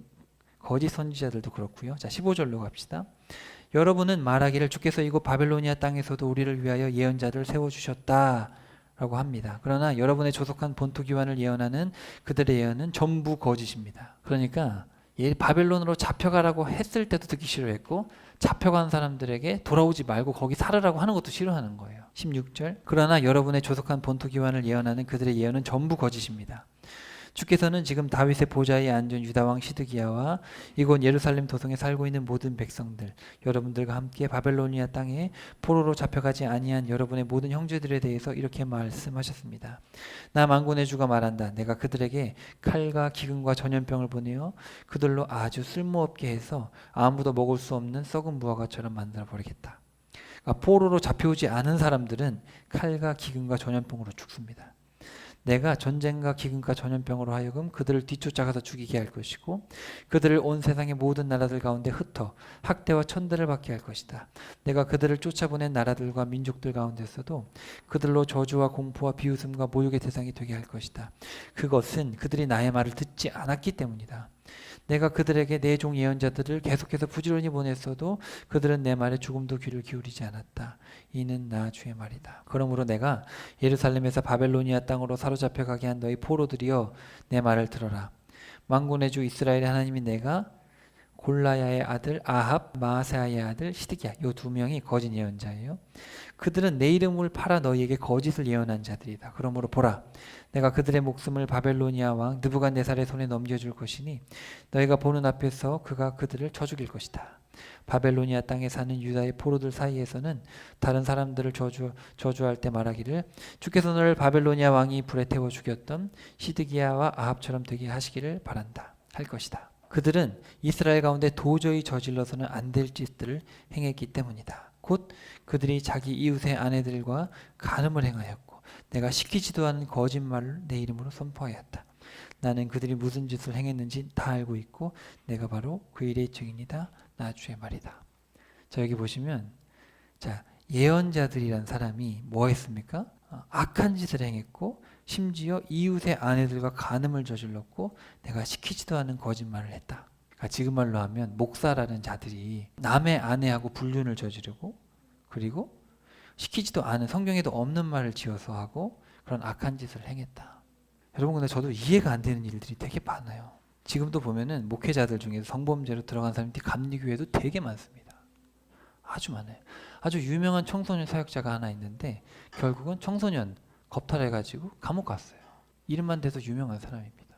거짓 선지자들도 그렇고요. 자, 15절로 갑시다. 여러분은 말하기를 주께서 이곳 바벨로니아 땅에서도 우리를 위하여 예언자들을 세워주셨다 라고 합니다. 그러나 여러분의 조속한 본토 기환을 예언하는 그들의 예언은 전부 거짓입니다. 그러니까 바벨론으로 잡혀가라고 했을 때도 듣기 싫어했고 잡혀간 사람들에게 돌아오지 말고 거기 살으라고 하는 것도 싫어하는 거예요. 16절. 그러나 여러분의 조속한 본토 기환을 예언하는 그들의 예언은 전부 거짓입니다. 주께서는 지금 다윗의 보좌에 앉은 유다 왕 시드기야와 이곳 예루살렘 도성에 살고 있는 모든 백성들, 여러분들과 함께 바벨로니아 땅에 포로로 잡혀가지 아니한 여러분의 모든 형제들에 대해서 이렇게 말씀하셨습니다. 나 만군의 주가 말한다. 내가 그들에게 칼과 기근과 전염병을 보내어 그들로 아주 쓸모없게 해서 아무도 먹을 수 없는 썩은 무화과처럼 만들어 버리겠다. 그러니까 포로로 잡혀오지 않은 사람들은 칼과 기근과 전염병으로 죽습니다. 내가 전쟁과 기근과 전염병으로 하여금 그들을 뒤쫓아가서 죽이게 할 것이고 그들을 온 세상의 모든 나라들 가운데 흩어 학대와 천대를 받게 할 것이다. 내가 그들을 쫓아보낸 나라들과 민족들 가운데서도 그들로 저주와 공포와 비웃음과 모욕의 대상이 되게 할 것이다. 그것은 그들이 나의 말을 듣지 않았기 때문이다. 내가 그들에게 내 종 예언자들을 계속해서 부지런히 보냈어도 그들은 내 말에 조금도 귀를 기울이지 않았다. 이는 나 주의 말이다. 그러므로 내가 예루살렘에서 바벨로니아 땅으로 사로잡혀 가게 한 너희 포로들이여 내 말을 들어라. 만군의 주 이스라엘의 하나님이 내가 골라야의 아들 아합, 마아세야의 아들 시드기야. 요 두 명이 거짓 예언자예요. 그들은 내 이름을 팔아 너희에게 거짓을 예언한 자들이다. 그러므로 보라, 내가 그들의 목숨을 바벨로니아 왕 느부갓네살의 손에 넘겨줄 것이니 너희가 보는 앞에서 그가 그들을 쳐 죽일 것이다. 바벨로니아 땅에 사는 유다의 포로들 사이에서는 다른 사람들을 저주할 때 말하기를 주께서 너를 바벨로니아 왕이 불에 태워 죽였던 시드기야와 아합처럼 되게 하시기를 바란다 할 것이다. 그들은 이스라엘 가운데 도저히 저질러서는 안 될 짓들을 행했기 때문이다. 곧 그들이 자기 이웃의 아내들과 간음을 행하였고 내가 시키지도 않은 거짓말을 내 이름으로 선포하였다. 나는 그들이 무슨 짓을 행했는지 다 알고 있고 내가 바로 그 일의 증인이다. 나 주의 말이다. 자, 여기 보시면 자, 예언자들이란 사람이 뭐 했습니까? 악한 짓을 행했고 심지어 이웃의 아내들과 간음을 저질렀고 내가 시키지도 않은 거짓말을 했다. 그러니까 지금 말로 하면 목사라는 자들이 남의 아내하고 불륜을 저지르고 그리고 시키지도 않은 성경에도 없는 말을 지어서 하고 그런 악한 짓을 행했다. 여러분 근데 저도 이해가 안 되는 일들이 되게 많아요. 지금도 보면은 목회자들 중에서 성범죄로 들어간 사람들이 감리교회도 되게 많습니다. 아주 많아요. 아주 유명한 청소년 사역자가 하나 있는데 결국은 청소년 겁탈해가지고 감옥 갔어요. 이름만 대도 유명한 사람입니다.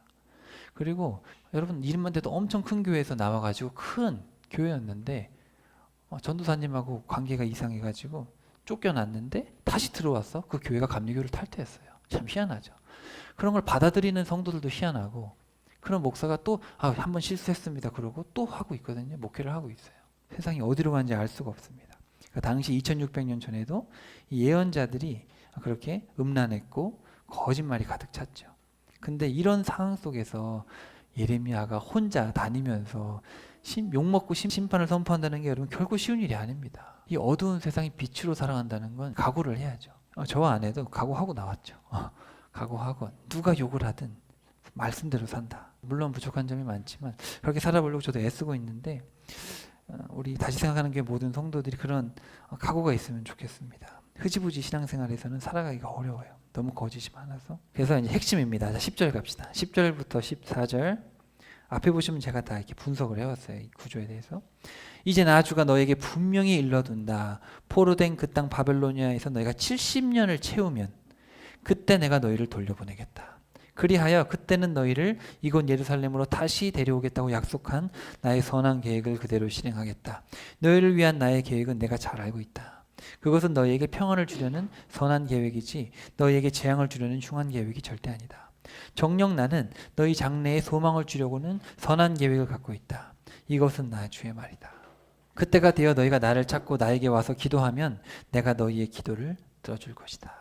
그리고 여러분 이름만 대도 엄청 큰 교회에서 나와가지고 큰 교회였는데 전도사님하고 관계가 이상해가지고 쫓겨났는데 다시 들어와서 그 교회가 감리교를 탈퇴했어요. 참 희한하죠. 그런 걸 받아들이는 성도들도 희한하고 그런 목사가 또 한 번 실수했습니다 그러고 또 하고 있거든요. 목회를 하고 있어요. 세상이 어디로 가는지 알 수가 없습니다. 그러니까 당시 2600년 전에도 이 예언자들이 그렇게 음란했고 거짓말이 가득 찼죠. 근데 이런 상황 속에서 예레미야가 혼자 다니면서 욕먹고 심판을 선포한다는 게 여러분 결코 쉬운 일이 아닙니다. 이 어두운 세상이 빛으로 살아간다는 건 각오를 해야죠. 저와 아내도 각오하고 나왔죠. 각오하고 누가 욕을 하든 말씀대로 산다. 물론 부족한 점이 많지만 그렇게 살아보려고 저도 애쓰고 있는데 우리 다시 생각하는 게 모든 성도들이 그런 각오가 있으면 좋겠습니다. 흐지부지 신앙생활에서는 살아가기가 어려워요. 너무 거짓이 많아서. 그래서 이제 핵심입니다. 자, 10절 갑시다. 10절부터 14절 앞에 보시면 제가 다 이렇게 분석을 해왔어요. 이 구조에 대해서. 이제 나 주가 너에게 분명히 일러둔다. 포로된 그 땅 바벨로니아에서 너희가 70년을 채우면 그때 내가 너희를 돌려보내겠다. 그리하여 그때는 너희를 이곳 예루살렘으로 다시 데려오겠다고 약속한 나의 선한 계획을 그대로 실행하겠다. 너희를 위한 나의 계획은 내가 잘 알고 있다. 그것은 너희에게 평안을 주려는 선한 계획이지 너희에게 재앙을 주려는 흉한 계획이 절대 아니다. 정녕 나는 너희 장래에 소망을 주려고는 선한 계획을 갖고 있다. 이것은 나 주의 말이다. 그때가 되어 너희가 나를 찾고 나에게 와서 기도하면 내가 너희의 기도를 들어줄 것이다.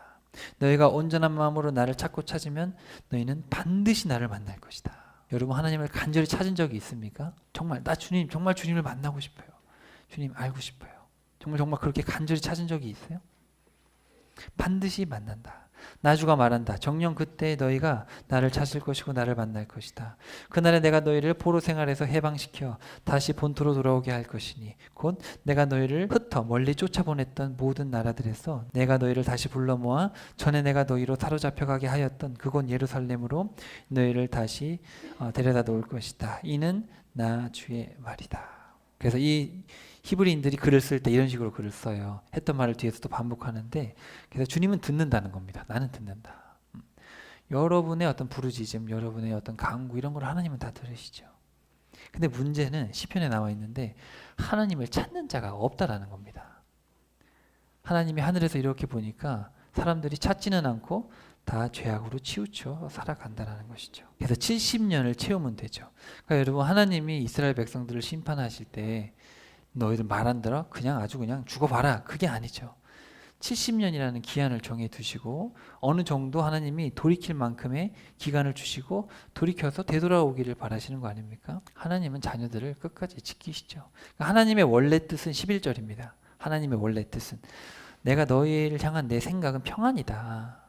너희가 온전한 마음으로 나를 찾고 찾으면 너희는 반드시 나를 만날 것이다. 여러분 하나님을 간절히 찾은 적이 있습니까? 정말 나 주님 정말 주님을 만나고 싶어요. 주님 알고 싶어요. 정말 그렇게 간절히 찾은 적이 있어요? 반드시 만난다. 나주가 말한다. 정녕 그때 너희가 나를 찾을 것이고 나를 만날 것이다. 그날에 내가 너희를 포로 생활에서 해방시켜 다시 본토로 돌아오게 할 것이니 곧 내가 너희를 흩어 멀리 쫓아보냈던 모든 나라들에서 내가 너희를 다시 불러 모아 전에 내가 너희로 사로잡혀가게 하였던 그곳 예루살렘으로 너희를 다시 데려다 놓을 것이다. 이는 나 주의 말이다. 그래서 이 히브리인들이 글을 쓸 때 이런 식으로 글을 써요. 했던 말을 뒤에서도 반복하는데 그래서 주님은 듣는다는 겁니다. 나는 듣는다. 여러분의 어떤 부르짖음, 여러분의 어떤 간구 이런 걸 하나님은 다 들으시죠. 근데 문제는 시편에 나와 있는데 하나님을 찾는 자가 없다라는 겁니다. 하나님이 하늘에서 이렇게 보니까 사람들이 찾지는 않고 다 죄악으로 치우쳐 살아간다라는 것이죠. 그래서 70년을 채우면 되죠. 그러니까 여러분 하나님이 이스라엘 백성들을 심판하실 때 너희들 말 안 들어? 아주 그냥 죽어봐라. 그게 아니죠. 70년이라는 기한을 정해 두시고 어느 정도 하나님이 돌이킬 만큼의 기간을 주시고 돌이켜서 되돌아오기를 바라시는 거 아닙니까? 하나님은 자녀들을 끝까지 지키시죠. 그러니까 하나님의 원래 뜻은 11절입니다. 하나님의 원래 뜻은 내가 너희를 향한 내 생각은 평안이다.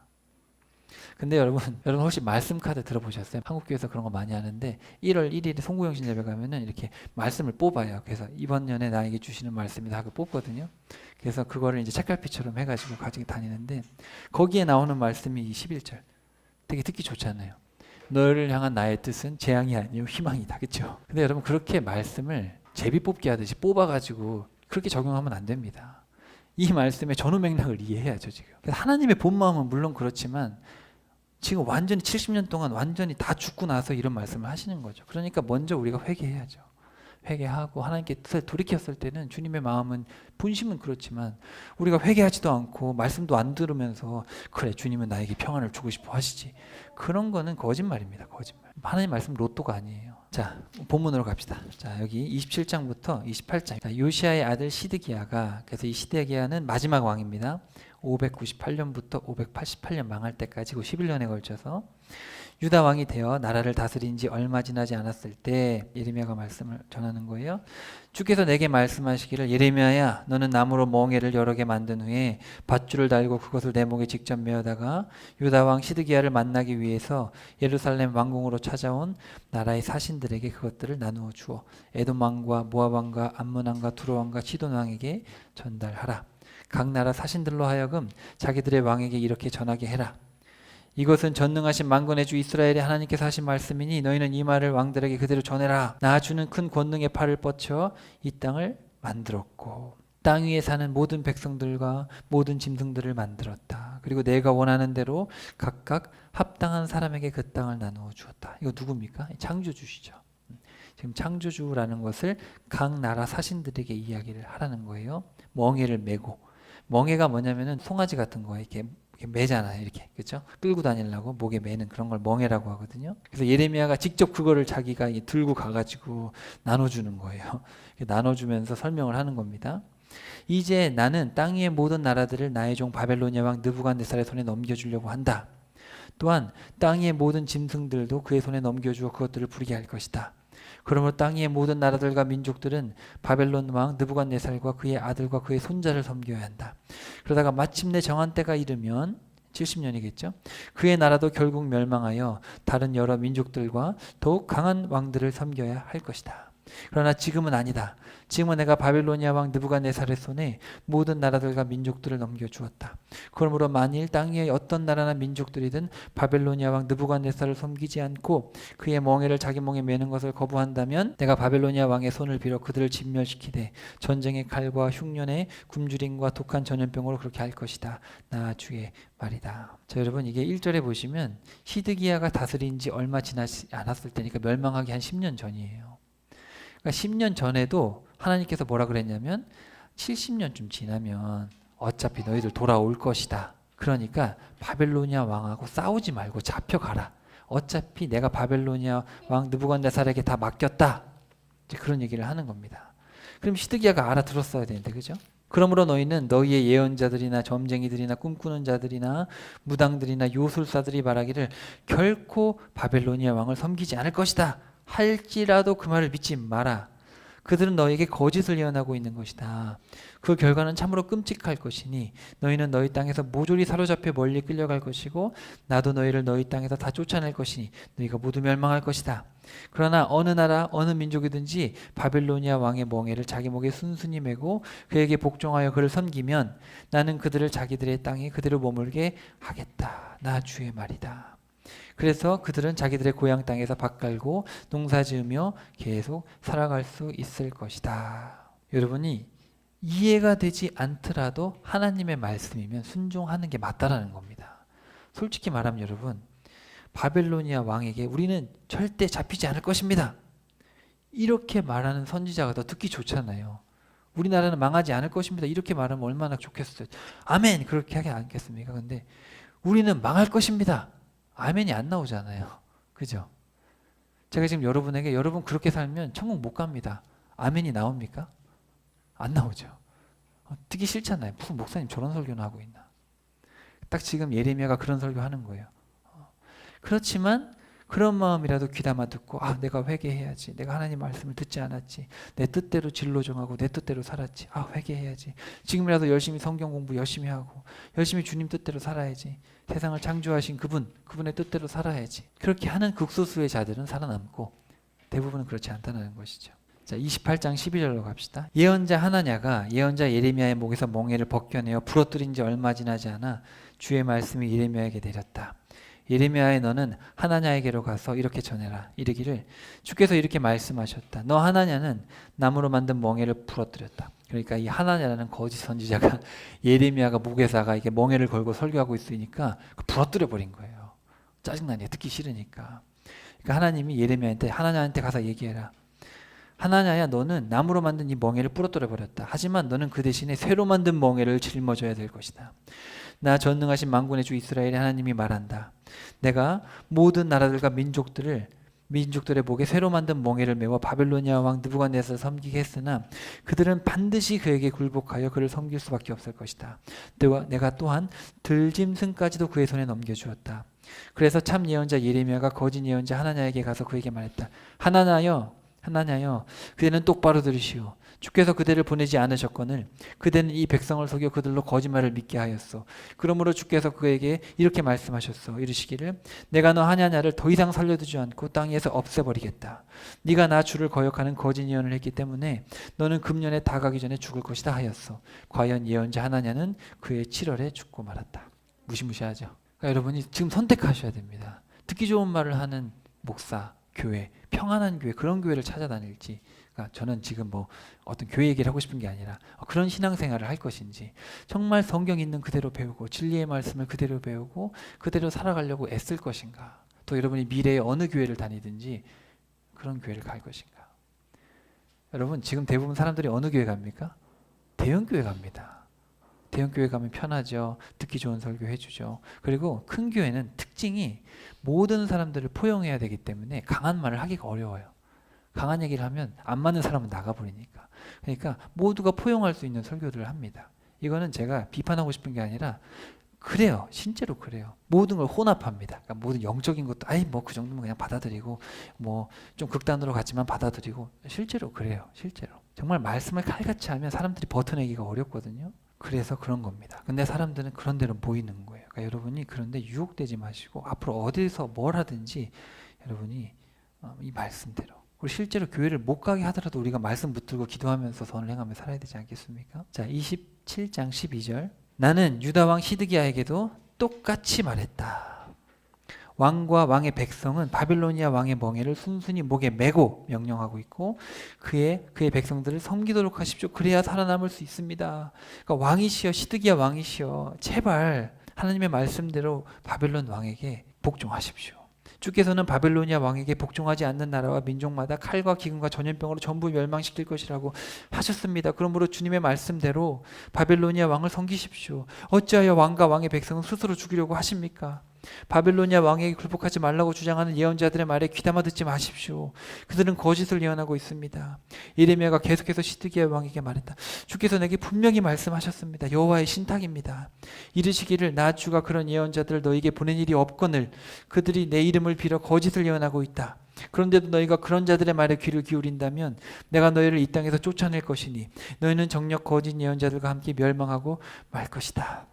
근데 여러분 혹시 말씀 카드 들어보셨어요? 한국교회에서 그런 거 많이 하는데 1월 1일에 송구영신 예배 가면은 이렇게 말씀을 뽑아요. 그래서 이번 년에 나에게 주시는 말씀이다 하고 뽑거든요. 그래서 그거를 이제 책갈피처럼 해가지고 가지고 다니는데 거기에 나오는 말씀이 11절 되게 듣기 좋잖아요. 너를 향한 나의 뜻은 재앙이 아니요 희망이다. 그렇죠? 근데 여러분 그렇게 말씀을 제비 뽑기 하듯이 뽑아가지고 그렇게 적용하면 안 됩니다. 이 말씀의 전후 맥락을 이해해야죠. 지금 하나님의 본 마음은 물론 그렇지만 지금 완전히 70년 동안 완전히 다 죽고 나서 이런 말씀을 하시는 거죠. 그러니까 먼저 우리가 회개해야죠. 회개하고 하나님께 뜻을 돌이켰을 때는 주님의 마음은 본심은 그렇지만 우리가 회개하지도 않고 말씀도 안 들으면서 그래 주님은 나에게 평안을 주고 싶어 하시지, 그런 거는 거짓말입니다. 거짓말. 하나님 말씀 로또가 아니에요. 자, 본문으로 갑시다. 자, 여기 27장부터 28장. 자, 요시아의 아들 시드기야가, 그래서 이 시드기야는 마지막 왕입니다. 598년부터 588년 망할 때까지 11년에 걸쳐서 유다 왕이 되어 나라를 다스린 지 얼마 지나지 않았을 때 예레미야가 말씀을 전하는 거예요. 주께서 내게 말씀하시기를, 예레미야야, 너는 나무로 멍에를 여러 개 만든 후에 밧줄을 달고 그것을 내 목에 직접 메어다가 유다 왕 시드기야를 만나기 위해서 예루살렘 왕궁으로 찾아온 나라의 사신들에게 그것들을 나누어 주어 에돔 왕과 모압 왕과 암몬 왕과 두로 왕과 시돈 왕에게 전달하라. 각 나라 사신들로 하여금 자기들의 왕에게 이렇게 전하게 해라. 이것은 전능하신 만군의 주 이스라엘의 하나님께서 하신 말씀이니 너희는 이 말을 왕들에게 그대로 전해라. 나 주는 큰 권능의 팔을 뻗쳐 이 땅을 만들었고 땅 위에 사는 모든 백성들과 모든 짐승들을 만들었다. 그리고 내가 원하는 대로 각각 합당한 사람에게 그 땅을 나누어 주었다. 이거 누굽니까? 창조주시죠. 지금 창조주라는 것을 각 나라 사신들에게 이야기를 하라는 거예요. 멍에를 메고, 멍에가 뭐냐면은 송아지 같은 거 이렇게 매잖아요. 이렇게, 그렇죠? 끌고 다니려고 목에 매는 그런 걸 멍에라고 하거든요. 그래서 예레미야가 직접 그거를 자기가 들고 가가지고 나눠주는 거예요. 나눠주면서 설명을 하는 겁니다. 이제 나는 땅 위의 모든 나라들을 나의 종 바벨로니아 왕 느부갓네살의 손에 넘겨주려고 한다. 또한 땅 위의 모든 짐승들도 그의 손에 넘겨주어 그것들을 부리게 할 것이다. 그러므로 땅 위의 모든 나라들과 민족들은 바벨론 왕 느부갓네살과 그의 아들과 그의 손자를 섬겨야 한다. 그러다가 마침내 정한 때가 이르면 70년이겠죠. 그의 나라도 결국 멸망하여 다른 여러 민족들과 더욱 강한 왕들을 섬겨야 할 것이다. 그러나 지금은 아니다. 지금은 내가 바벨로니아 왕 느부갓네살의 손에 모든 나라들과 민족들을 넘겨주었다. 그러므로 만일 땅 위의 어떤 나라나 민족들이든 바벨로니아 왕 느부갓네살을 섬기지 않고 그의 멍에를 자기 멍에 매는 것을 거부한다면 내가 바벨로니아 왕의 손을 빌어 그들을 진멸시키되 전쟁의 칼과 흉년의 굶주림과 독한 전염병으로 그렇게 할 것이다. 나 주의 말이다. 자, 여러분, 이게 1절에 보시면 시드기야가 다스린 지 얼마 지나지 않았을 때니까 멸망하기 한 10년 전이에요. 그러니까 10년 전에도 하나님께서 뭐라 그랬냐면 70년쯤 지나면 어차피 너희들 돌아올 것이다. 그러니까 바벨로니아 왕하고 싸우지 말고 잡혀가라. 어차피 내가 바벨로니아 왕 느부갓네살에게 다 맡겼다. 이제 그런 얘기를 하는 겁니다. 그럼 시드기야가 알아들었어야 되는데, 그죠? 그러므로 너희는 너희의 예언자들이나 점쟁이들이나 꿈꾸는 자들이나 무당들이나 요술사들이 말하기를 결코 바벨로니아 왕을 섬기지 않을 것이다 할지라도 그 말을 믿지 마라. 그들은 너에게 거짓을 예언하고 있는 것이다. 그 결과는 참으로 끔찍할 것이니 너희는 너희 땅에서 모조리 사로잡혀 멀리 끌려갈 것이고 나도 너희를 너희 땅에서 다 쫓아낼 것이니 너희가 모두 멸망할 것이다. 그러나 어느 나라 어느 민족이든지 바벨로니아 왕의 멍에를 자기 목에 순순히 메고 그에게 복종하여 그를 섬기면 나는 그들을 자기들의 땅에 그대로 머물게 하겠다. 나 주의 말이다. 그래서 그들은 자기들의 고향 땅에서 밭 갈고 농사 지으며 계속 살아갈 수 있을 것이다. 여러분이 이해가 되지 않더라도 하나님의 말씀이면 순종하는 게 맞다라는 겁니다. 솔직히 말하면 여러분, 바벨로니아 왕에게 우리는 절대 잡히지 않을 것입니다. 이렇게 말하는 선지자가 더 듣기 좋잖아요. 우리나라는 망하지 않을 것입니다. 이렇게 말하면 얼마나 좋겠어요. 아멘! 그렇게 하지 않겠습니까? 근데 우리는 망할 것입니다. 아멘이 안 나오잖아요. 그죠? 제가 지금 여러분에게 여러분 그렇게 살면 천국 못 갑니다. 아멘이 나옵니까? 안 나오죠. 듣기 싫잖아요. 무슨 목사님 저런 설교나 하고 있나. 딱 지금 예레미야가 그런 설교하는 거예요. 그렇지만 그런 마음이라도 귀담아 듣고 내가 회개해야지. 내가 하나님 말씀을 듣지 않았지. 내 뜻대로 진로 정하고 내 뜻대로 살았지. 회개해야지. 지금이라도 열심히 성경 공부 열심히 하고 열심히 주님 뜻대로 살아야지. 세상을 창조하신 그분의 뜻대로 살아야지. 그렇게 하는 극소수의 자들은 살아남고 대부분은 그렇지 않다는 것이죠. 자, 28장 12절로 갑시다. 예언자 하나냐가 예언자 예레미야의 목에서 멍에를 벗겨내어 부러뜨린 지 얼마 지나지 않아 주의 말씀이 예레미야에게 내렸다. 예레미야의 너는 하나냐에게로 가서 이렇게 전해라. 이르기를 주께서 이렇게 말씀하셨다. 너 하나냐는 나무로 만든 멍에를 부러뜨렸다. 그러니까 이 하나냐라는 거짓 선지자가 예레미야가 목에다가 이게 멍에를 걸고 설교하고 있으니까 부러뜨려 버린 거예요. 짜증나니까, 듣기 싫으니까. 그러니까 하나님이 예레미야한테 하나냐한테 가서 얘기해라. 하나냐야, 너는 나무로 만든 이 멍에를 부러뜨려 버렸다. 하지만 너는 그 대신에 새로 만든 멍에를 짊어져야 될 것이다. 나 전능하신 만군의 주 이스라엘의 하나님이 말한다. 내가 모든 나라들과 민족들의 목에 새로 만든 멍에를 메워 바벨로니아 왕 느부갓네살을 섬기게 했으나 그들은 반드시 그에게 굴복하여 그를 섬길 수밖에 없을 것이다. 내가 또한 들짐승까지도 그의 손에 넘겨주었다. 그래서 참 예언자 예레미야가 거짓 예언자 하나냐에게 가서 그에게 말했다. 하나냐여, 그대는 똑바로 들으시오. 주께서 그대를 보내지 않으셨거늘 그대는 이 백성을 속여 그들로 거짓말을 믿게 하였소. 그러므로 주께서 그에게 이렇게 말씀하셨소. 이르시기를 내가 너 하냐냐를 더 이상 살려두지 않고 땅 위에서 없애버리겠다. 네가 나 주를 거역하는 거짓 예언을 했기 때문에 너는 금년에 다가기 전에 죽을 것이다 하였소. 과연 예언자 하나냐는 그의 7월에 죽고 말았다. 무시무시하죠. 그러니까 여러분이 지금 선택하셔야 됩니다. 듣기 좋은 말을 하는 목사, 교회, 평안한 교회, 그런 교회를 찾아다닐지, 그러니까 저는 지금 뭐 어떤 교회 얘기를 하고 싶은 게 아니라 그런 신앙생활을 할 것인지, 정말 성경 있는 그대로 배우고 진리의 말씀을 그대로 배우고 그대로 살아가려고 애쓸 것인가, 또 여러분이 미래에 어느 교회를 다니든지 그런 교회를 갈 것인가. 여러분 지금 대부분 사람들이 어느 교회 갑니까? 대형 교회 갑니다. 대형 교회 가면 편하죠. 듣기 좋은 설교 해주죠. 그리고 큰 교회는 특징이 모든 사람들을 포용해야 되기 때문에 강한 말을 하기가 어려워요. 강한 얘기를 하면 안 맞는 사람은 나가버리니까. 그러니까 모두가 포용할 수 있는 설교들을 합니다. 이거는 제가 비판하고 싶은 게 아니라 그래요. 실제로 그래요. 모든 걸 혼합합니다. 그러니까 모든 영적인 것도 뭐 그 정도면 그냥 받아들이고, 뭐 좀 극단으로 갔지만 받아들이고, 실제로 그래요. 실제로 정말 말씀을 칼같이 하면 사람들이 버텨내기가 어렵거든요. 그래서 그런 겁니다. 근데 사람들은 그런 대로 보이는 거예요. 그러니까 여러분이 그런데 유혹되지 마시고 앞으로 어디서 뭘 하든지 여러분이 이 말씀대로, 그리고 실제로 교회를 못 가게 하더라도 우리가 말씀 붙들고 기도하면서 선을 행하며 살아야 되지 않겠습니까? 자, 27장 12절. 나는 유다 왕 시드기야에게도 똑같이 말했다. 왕과 왕의 백성은 바빌로니아 왕의 멍에를 순순히 목에 메고 명령하고 있고 그의 백성들을 섬기도록 하십시오. 그래야 살아남을 수 있습니다. 그러니까 왕이시여, 시드기야 왕이시여, 제발 하나님의 말씀대로 바벨론 왕에게 복종하십시오. 주께서는 바벨로니아 왕에게 복종하지 않는 나라와 민족마다 칼과 기근과 전염병으로 전부 멸망시킬 것이라고 하셨습니다. 그러므로 주님의 말씀대로 바벨로니아 왕을 섬기십시오. 어찌하여 왕과 왕의 백성은 스스로 죽이려고 하십니까? 바벨로니아 왕에게 굴복하지 말라고 주장하는 예언자들의 말에 귀담아 듣지 마십시오. 그들은 거짓을 예언하고 있습니다. 예레미야가 계속해서 시드기야 왕에게 말했다. 주께서 내게 분명히 말씀하셨습니다. 여호와의 신탁입니다. 이르시기를 나 주가 그런 예언자들을 너에게 보낸 일이 없거늘 그들이 내 이름을 빌어 거짓을 예언하고 있다. 그런데도 너희가 그런 자들의 말에 귀를 기울인다면 내가 너희를 이 땅에서 쫓아낼 것이니 너희는 정녕 거짓 예언자들과 함께 멸망하고 말 것이다.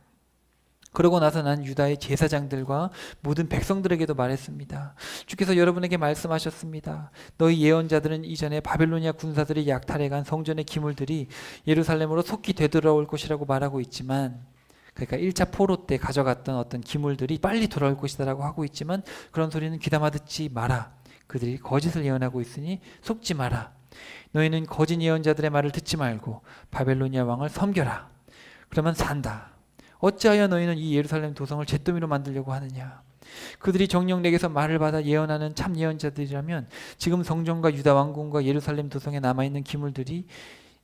그러고 나서 난 유다의 제사장들과 모든 백성들에게도 말했습니다. 주께서 여러분에게 말씀하셨습니다. 너희 예언자들은 이전에 바벨로니아 군사들이 약탈해간 성전의 기물들이 예루살렘으로 속히 되돌아올 것이라고 말하고 있지만, 그러니까 1차 포로 때 가져갔던 어떤 기물들이 빨리 돌아올 것이다라고 하고 있지만 그런 소리는 귀담아 듣지 마라. 그들이 거짓을 예언하고 있으니 속지 마라. 너희는 거짓 예언자들의 말을 듣지 말고 바벨로니아 왕을 섬겨라. 그러면 산다. 어찌하여 너희는 이 예루살렘 도성을 잿더미로 만들려고 하느냐. 그들이 정녕 내게서 말을 받아 예언하는 참 예언자들이라면 지금 성전과 유다 왕궁과 예루살렘 도성에 남아있는 기물들이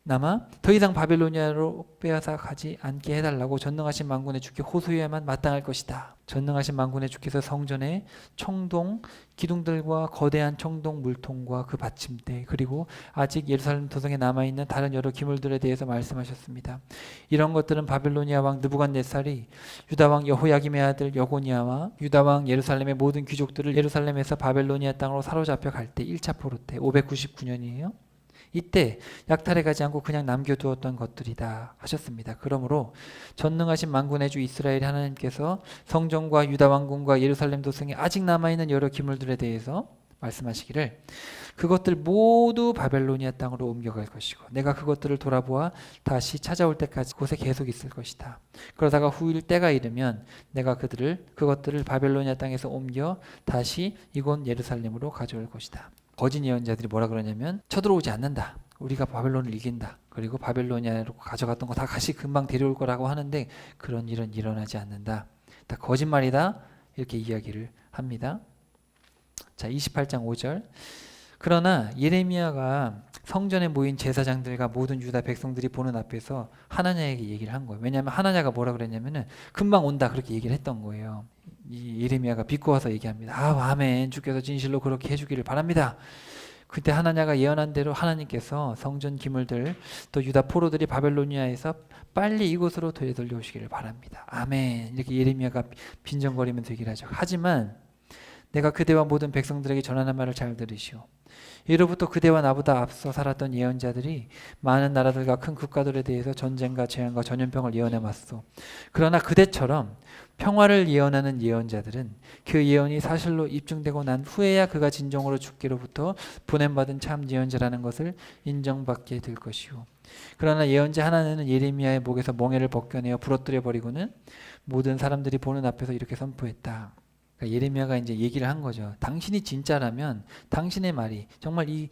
남아 더 이상 바벨로니아로 빼앗아 가지 않게 해달라고 전능하신 만군의 주께 호소해야만 마땅할 것이다. 전능하신 만군의 주께서 성전의 청동 기둥들과 거대한 청동 물통과 그 받침대 그리고 아직 예루살렘 도성에 남아있는 다른 여러 기물들에 대해서 말씀하셨습니다. 이런 것들은 바벨로니아 왕 느부갓네살이 유다 왕 여호야김의 아들 여고니아와 유다 왕 예루살렘의 모든 귀족들을 예루살렘에서 바벨로니아 땅으로 사로잡혀 갈 때 1차 포로 때 599년이에요. 이때 약탈해 가지 않고 그냥 남겨두었던 것들이다 하셨습니다. 그러므로 전능하신 만군의 주 이스라엘 하나님께서 성전과 유다 왕궁과 예루살렘 도성에 아직 남아있는 여러 기물들에 대해서 말씀하시기를 그것들 모두 바벨로니아 땅으로 옮겨갈 것이고 내가 그것들을 돌아보아 다시 찾아올 때까지 곳에 계속 있을 것이다. 그러다가 후일 때가 이르면 내가 그것들을 바벨로니아 땅에서 옮겨 다시 이곳 예루살렘으로 가져올 것이다. 거짓 예언자들이 뭐라 그러냐면 쳐들어오지 않는다. 우리가 바벨론을 이긴다. 그리고 바벨로니아로 가져갔던 거 다 다시 금방 데려올 거라고 하는데 그런 일은 일어나지 않는다. 다 거짓말이다. 이렇게 이야기를 합니다. 자, 28장 5절. 그러나 예레미야가 성전에 모인 제사장들과 모든 유다 백성들이 보는 앞에서 하나냐에게 얘기를 한 거예요. 왜냐하면 하나냐가 뭐라 그랬냐면은 금방 온다 그렇게 얘기를 했던 거예요. 이 예레미야가 비꼬아서 얘기합니다. 아멘. 주께서 진실로 그렇게 해주기를 바랍니다. 그때 하나냐가 예언한 대로 하나님께서 성전 기물들 또 유다 포로들이 바벨로니아에서 빨리 이곳으로 되돌려오시기를 바랍니다. 아멘. 이렇게 예레미야가 빈정거리면서 얘기를 하죠. 하지만 내가 그대와 모든 백성들에게 전하는 말을 잘 들으시오. 이로부터 그대와 나보다 앞서 살았던 예언자들이 많은 나라들과 큰 국가들에 대해서 전쟁과 재앙과 전염병을 예언해 왔소. 그러나 그대처럼 평화를 예언하는 예언자들은 그 예언이 사실로 입증되고 난 후에야 그가 진정으로 주께로부터 보냄받은 참 예언자라는 것을 인정받게 될 것이오. 그러나 예언자 하나는 예레미야의 목에서 멍에를 벗겨내어 부러뜨려 버리고는 모든 사람들이 보는 앞에서 이렇게 선포했다. 그러니까 예레미야가 이제 얘기를 한 거죠. 당신이 진짜라면 당신의 말이 정말 이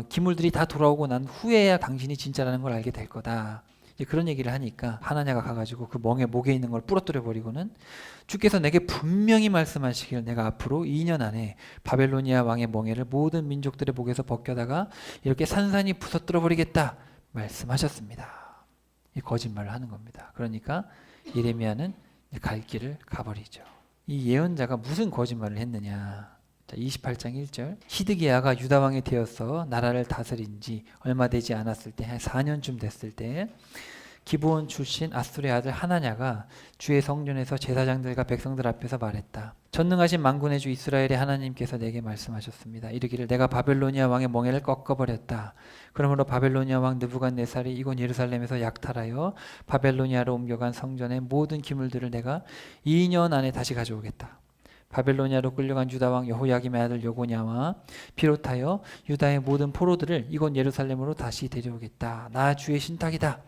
기물들이 다 돌아오고 난 후에야 당신이 진짜라는 걸 알게 될 거다. 이제 그런 얘기를 하니까 하나냐가 가가지고 그 멍에 목에 있는 걸 부러뜨려 버리고는 주께서 내게 분명히 말씀하시길 내가 앞으로 2년 안에 바벨로니아 왕의 멍에를 모든 민족들의 목에서 벗겨다가 이렇게 산산이 부서뜨려 버리겠다 말씀하셨습니다. 이 거짓말을 하는 겁니다. 그러니까 예레미야는 갈 길을 가버리죠. 이 예언자가 무슨 거짓말을 했느냐. 자, 28장 1절. 시드기야가 유다 왕이 되어서 나라를 다스린 지 얼마 되지 않았을 때 한 4년쯤 됐을 때 기브온 출신 아수르의 아들 하나냐가 주의 성전에서 제사장들과 백성들 앞에서 말했다. 전능하신 만군의 주 이스라엘의 하나님께서 내게 말씀하셨습니다. 이르기를 내가 바벨로니아 왕의 멍에를 꺾어버렸다. 그러므로 바벨로니아 왕 느부갓네살이 이곳 예루살렘에서 약탈하여 바벨로니아로 옮겨간 성전의 모든 기물들을 내가 2년 안에 다시 가져오겠다. 바벨로니아로 끌려간 유다 왕 여호야김의 아들 여고냐와 비롯하여 유다의 모든 포로들을 이곳 예루살렘으로 다시 데려오겠다. 나 주의 신탁이다.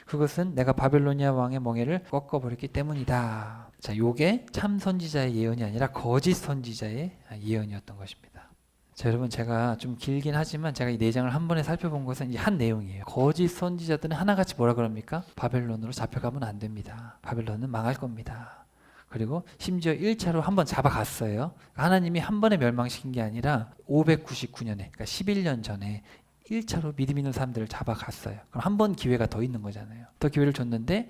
그것은 내가 바벨로니아 왕의 멍에를 꺾어버렸기 때문이다. 자, 요게 참 선지자의 예언이 아니라 거짓 선지자의 예언이었던 것입니다. 자, 여러분 제가 좀 길긴 하지만 제가 이 4장을 한 번에 살펴본 것은 이 한 내용이에요. 거짓 선지자들은 하나같이 뭐라 그럽니까? 바벨론으로 잡혀가면 안 됩니다. 바벨론은 망할 겁니다. 그리고 심지어 1차로 한번 잡아갔어요. 하나님이 한 번에 멸망시킨 게 아니라 599년에 그러니까 11년 전에 1차로 믿음 있는 사람들을 잡아갔어요. 그럼 한 번 기회가 더 있는 거잖아요. 더 기회를 줬는데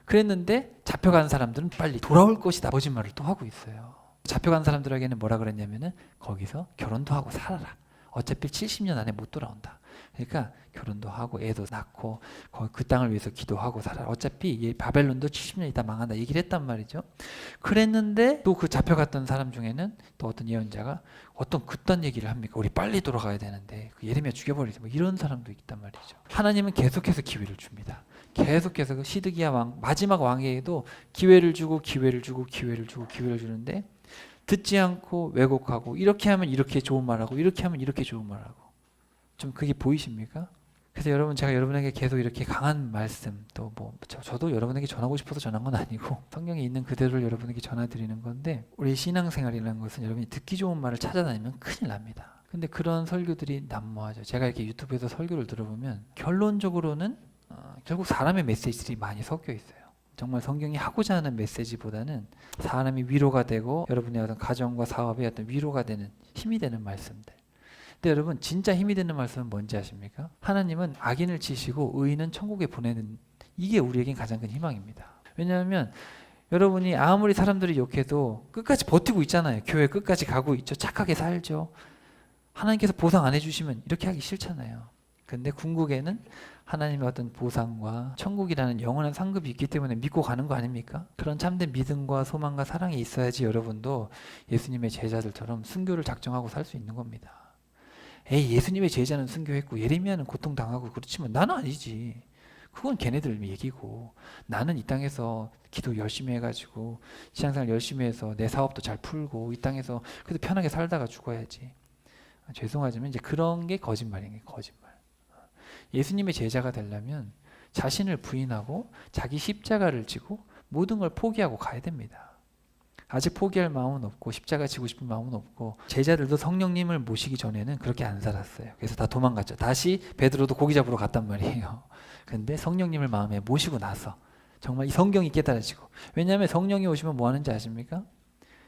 그랬는데 잡혀간 사람들은 빨리 돌아올 것이다. 거짓말을 또 하고 있어요. 잡혀간 사람들에게는 뭐라 그랬냐면은 거기서 결혼도 하고 살아라. 어차피 70년 안에 못 돌아온다. 그러니까 결혼도 하고 애도 낳고 그 땅을 위해서 기도하고 살아라. 어차피 바벨론도 70년 있다 망한다 얘기를 했단 말이죠. 그랬는데 또 그 잡혀갔던 사람 중에는 또 어떤 예언자가 어떤 그딴 얘기를 합니까? 우리 빨리 돌아가야 되는데 그 예레미야 죽여버리자 뭐 이런 사람도 있단 말이죠. 하나님은 계속해서 기회를 줍니다. 계속해서 그 시드기야 왕 마지막 왕에게도 기회를 주고 기회를 주고 기회를 주고 기회를 주는데 듣지 않고 왜곡하고 이렇게 하면 이렇게 좋은 말하고 이렇게 하면 이렇게 좋은 말하고 좀 그게 보이십니까? 그래서 여러분 제가 여러분에게 계속 이렇게 강한 말씀 또 뭐 저도 여러분에게 전하고 싶어서 전한 건 아니고 성경에 있는 그대로를 여러분에게 전해드리는 건데 우리 신앙생활이라는 것은 여러분이 듣기 좋은 말을 찾아다니면 큰일 납니다. 근데 그런 설교들이 난무하죠. 제가 이렇게 유튜브에서 설교를 들어보면 결론적으로는 결국 사람의 메시지들이 많이 섞여 있어요. 정말 성경이 하고자 하는 메시지보다는 사람이 위로가 되고 여러분의 어떤 가정과 사업에 어떤 위로가 되는 힘이 되는 말씀들. 근데 여러분 진짜 힘이 되는 말씀은 뭔지 아십니까? 하나님은 악인을 치시고 의인은 천국에 보내는 이게 우리에겐 가장 큰 희망입니다. 왜냐하면 여러분이 아무리 사람들이 욕해도 끝까지 버티고 있잖아요. 교회 끝까지 가고 있죠. 착하게 살죠. 하나님께서 보상 안 해주시면 이렇게 하기 싫잖아요. 근데 궁극에는 하나님의 어떤 보상과 천국이라는 영원한 상급이 있기 때문에 믿고 가는 거 아닙니까? 그런 참된 믿음과 소망과 사랑이 있어야지 여러분도 예수님의 제자들처럼 순교를 작정하고 살 수 있는 겁니다. 에이 예수님의 제자는 순교했고 예레미야는 고통당하고 그렇지만 나는 아니지. 그건 걔네들 얘기고 나는 이 땅에서 기도 열심히 해가지고 신앙생활 열심히 해서 내 사업도 잘 풀고 이 땅에서 그래도 편하게 살다가 죽어야지. 죄송하지만 이제 그런 게 거짓말이에요. 거짓말. 예수님의 제자가 되려면 자신을 부인하고 자기 십자가를 지고 모든 걸 포기하고 가야 됩니다. 아직 포기할 마음은 없고 십자가 지고 싶은 마음은 없고, 제자들도 성령님을 모시기 전에는 그렇게 안 살았어요. 그래서 다 도망갔죠. 다시 베드로도 고기 잡으러 갔단 말이에요. 근데 성령님을 마음에 모시고 나서 정말 이 성경이 깨달아지고, 왜냐하면 성령이 오시면 뭐 하는지 아십니까?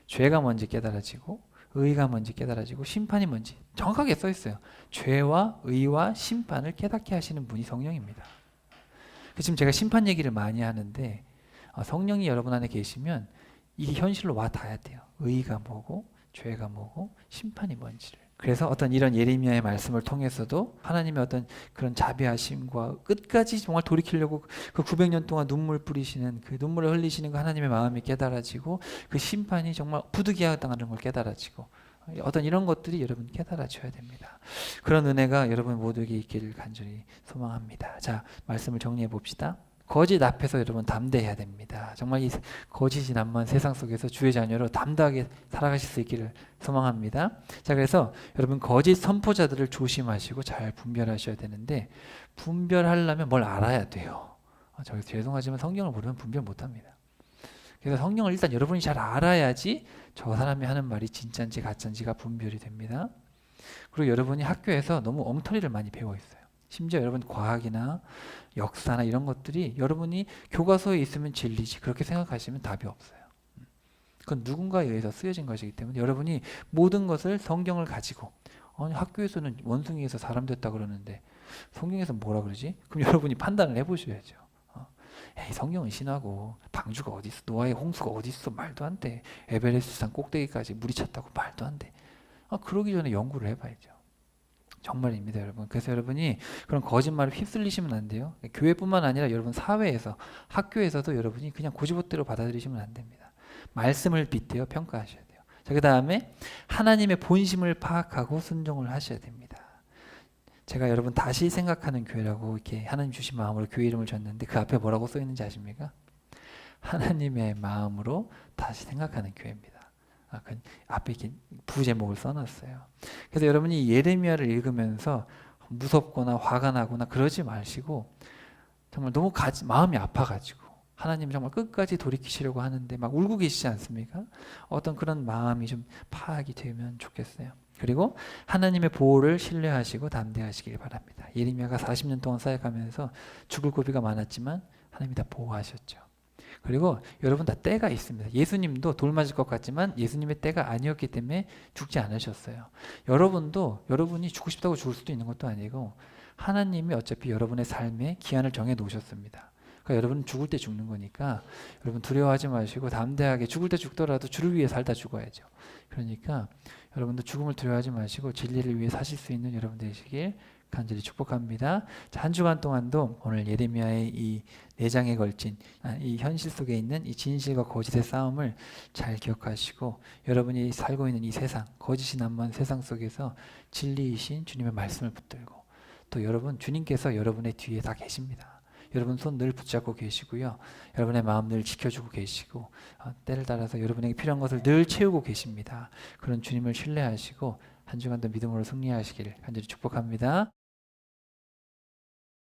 죄가 뭔지 깨달아지고, 의가 뭔지 깨달아지고, 심판이 뭔지 정확하게 써 있어요. 죄와 의와 심판을 깨닫게 하시는 분이 성령입니다. 지금 제가 심판 얘기를 많이 하는데, 성령이 여러분 안에 계시면 이게 현실로 와 닿아야 돼요. 의가 뭐고 죄가 뭐고 심판이 뭔지를. 그래서 어떤 이런 예레미야의 말씀을 통해서도 하나님의 어떤 그런 자비하심과 끝까지 정말 돌이키려고 그 900년 동안 눈물 뿌리시는, 그 눈물을 흘리시는 그 하나님의 마음이 깨달아지고, 그 심판이 정말 부득이하다는 걸 깨달아지고, 어떤 이런 것들이 여러분 깨달아져야 됩니다. 그런 은혜가 여러분 모두에게 있기를 간절히 소망합니다. 자, 말씀을 정리해 봅시다. 거짓 앞에서 여러분 담대해야 됩니다. 정말 이 거짓이 난무한 세상 속에서 주의 자녀로 담대하게 살아가실 수 있기를 소망합니다. 자, 그래서 여러분 거짓 선포자들을 조심하시고 잘 분별하셔야 되는데, 분별하려면 뭘 알아야 돼요. 저 죄송하지만 성경을 모르면 분별 못합니다. 그래서 성경을 일단 여러분이 잘 알아야지 저 사람이 하는 말이 진짜인지 가짜인지가 분별이 됩니다. 그리고 여러분이 학교에서 너무 엉터리를 많이 배워 있어요. 심지어 여러분 과학이나 역사나 이런 것들이 여러분이 교과서에 있으면 진리지 그렇게 생각하시면 답이 없어요. 그건 누군가에 의해서 쓰여진 것이기 때문에 여러분이 모든 것을 성경을 가지고, 아니 학교에서는 원숭이에서 사람 됐다 그러는데 성경에서 뭐라 그러지? 그럼 여러분이 판단을 해보셔야죠. 에이, 성경은 신하고 방주가 어디 있어? 노아의 홍수가 어디 있어? 말도 안 돼. 에베레스트산 꼭대기까지 물이 찼다고 말도 안 돼. 그러기 전에 연구를 해봐야죠. 정말입니다, 여러분. 그래서 여러분이 그런 거짓말을 휩쓸리시면 안 돼요. 교회뿐만 아니라 여러분 사회에서, 학교에서도 여러분이 그냥 고지봇대로 받아들이시면 안 됩니다. 말씀을 빗대어 평가하셔야 돼요. 자, 그 다음에 하나님의 본심을 파악하고 순종을 하셔야 됩니다. 제가 여러분 다시 생각하는 교회라고 이렇게 하나님 주신 마음으로 교회 이름을 줬는데, 그 앞에 뭐라고 써 있는지 아십니까? 하나님의 마음으로 다시 생각하는 교회입니다. 그 앞에 이렇게 부제목을 써놨어요. 그래서 여러분이 예레미야를 읽으면서 무섭거나 화가 나거나 그러지 마시고, 정말 너무 마음이 아파가지고 하나님 정말 끝까지 돌이키시려고 하는데 막 울고 계시지 않습니까? 어떤 그런 마음이 좀 파악이 되면 좋겠어요. 그리고 하나님의 보호를 신뢰하시고 담대하시길 바랍니다. 예레미야가 40년 동안 사역하면서 죽을 고비가 많았지만 하나님이 다 보호하셨죠. 그리고 여러분 다 때가 있습니다. 예수님도 돌 맞을 것 같지만 예수님의 때가 아니었기 때문에 죽지 않으셨어요. 여러분도 여러분이 죽고 싶다고 죽을 수도 있는 것도 아니고, 하나님이 어차피 여러분의 삶에 기한을 정해 놓으셨습니다. 그러니까 여러분은 죽을 때 죽는 거니까 여러분 두려워하지 마시고 담대하게, 죽을 때 죽더라도 주를 위해 살다 죽어야죠. 그러니까 여러분도 죽음을 두려워하지 마시고 진리를 위해 사실 수 있는 여러분 되시길 간절히 축복합니다. 자, 한 주간 동안도 오늘 예레미야의 이 4장에 걸친 이 현실 속에 있는 이 진실과 거짓의 싸움을 잘 기억하시고, 여러분이 살고 있는 이 세상, 거짓이 난무한 세상 속에서 진리이신 주님의 말씀을 붙들고, 또 여러분 주님께서 여러분의 뒤에 다 계십니다. 여러분 손 늘 붙잡고 계시고요. 여러분의 마음 늘 지켜주고 계시고, 때를 따라서 여러분에게 필요한 것을 늘 채우고 계십니다. 그런 주님을 신뢰하시고 한 주간도 믿음으로 승리하시기를 간절히 축복합니다.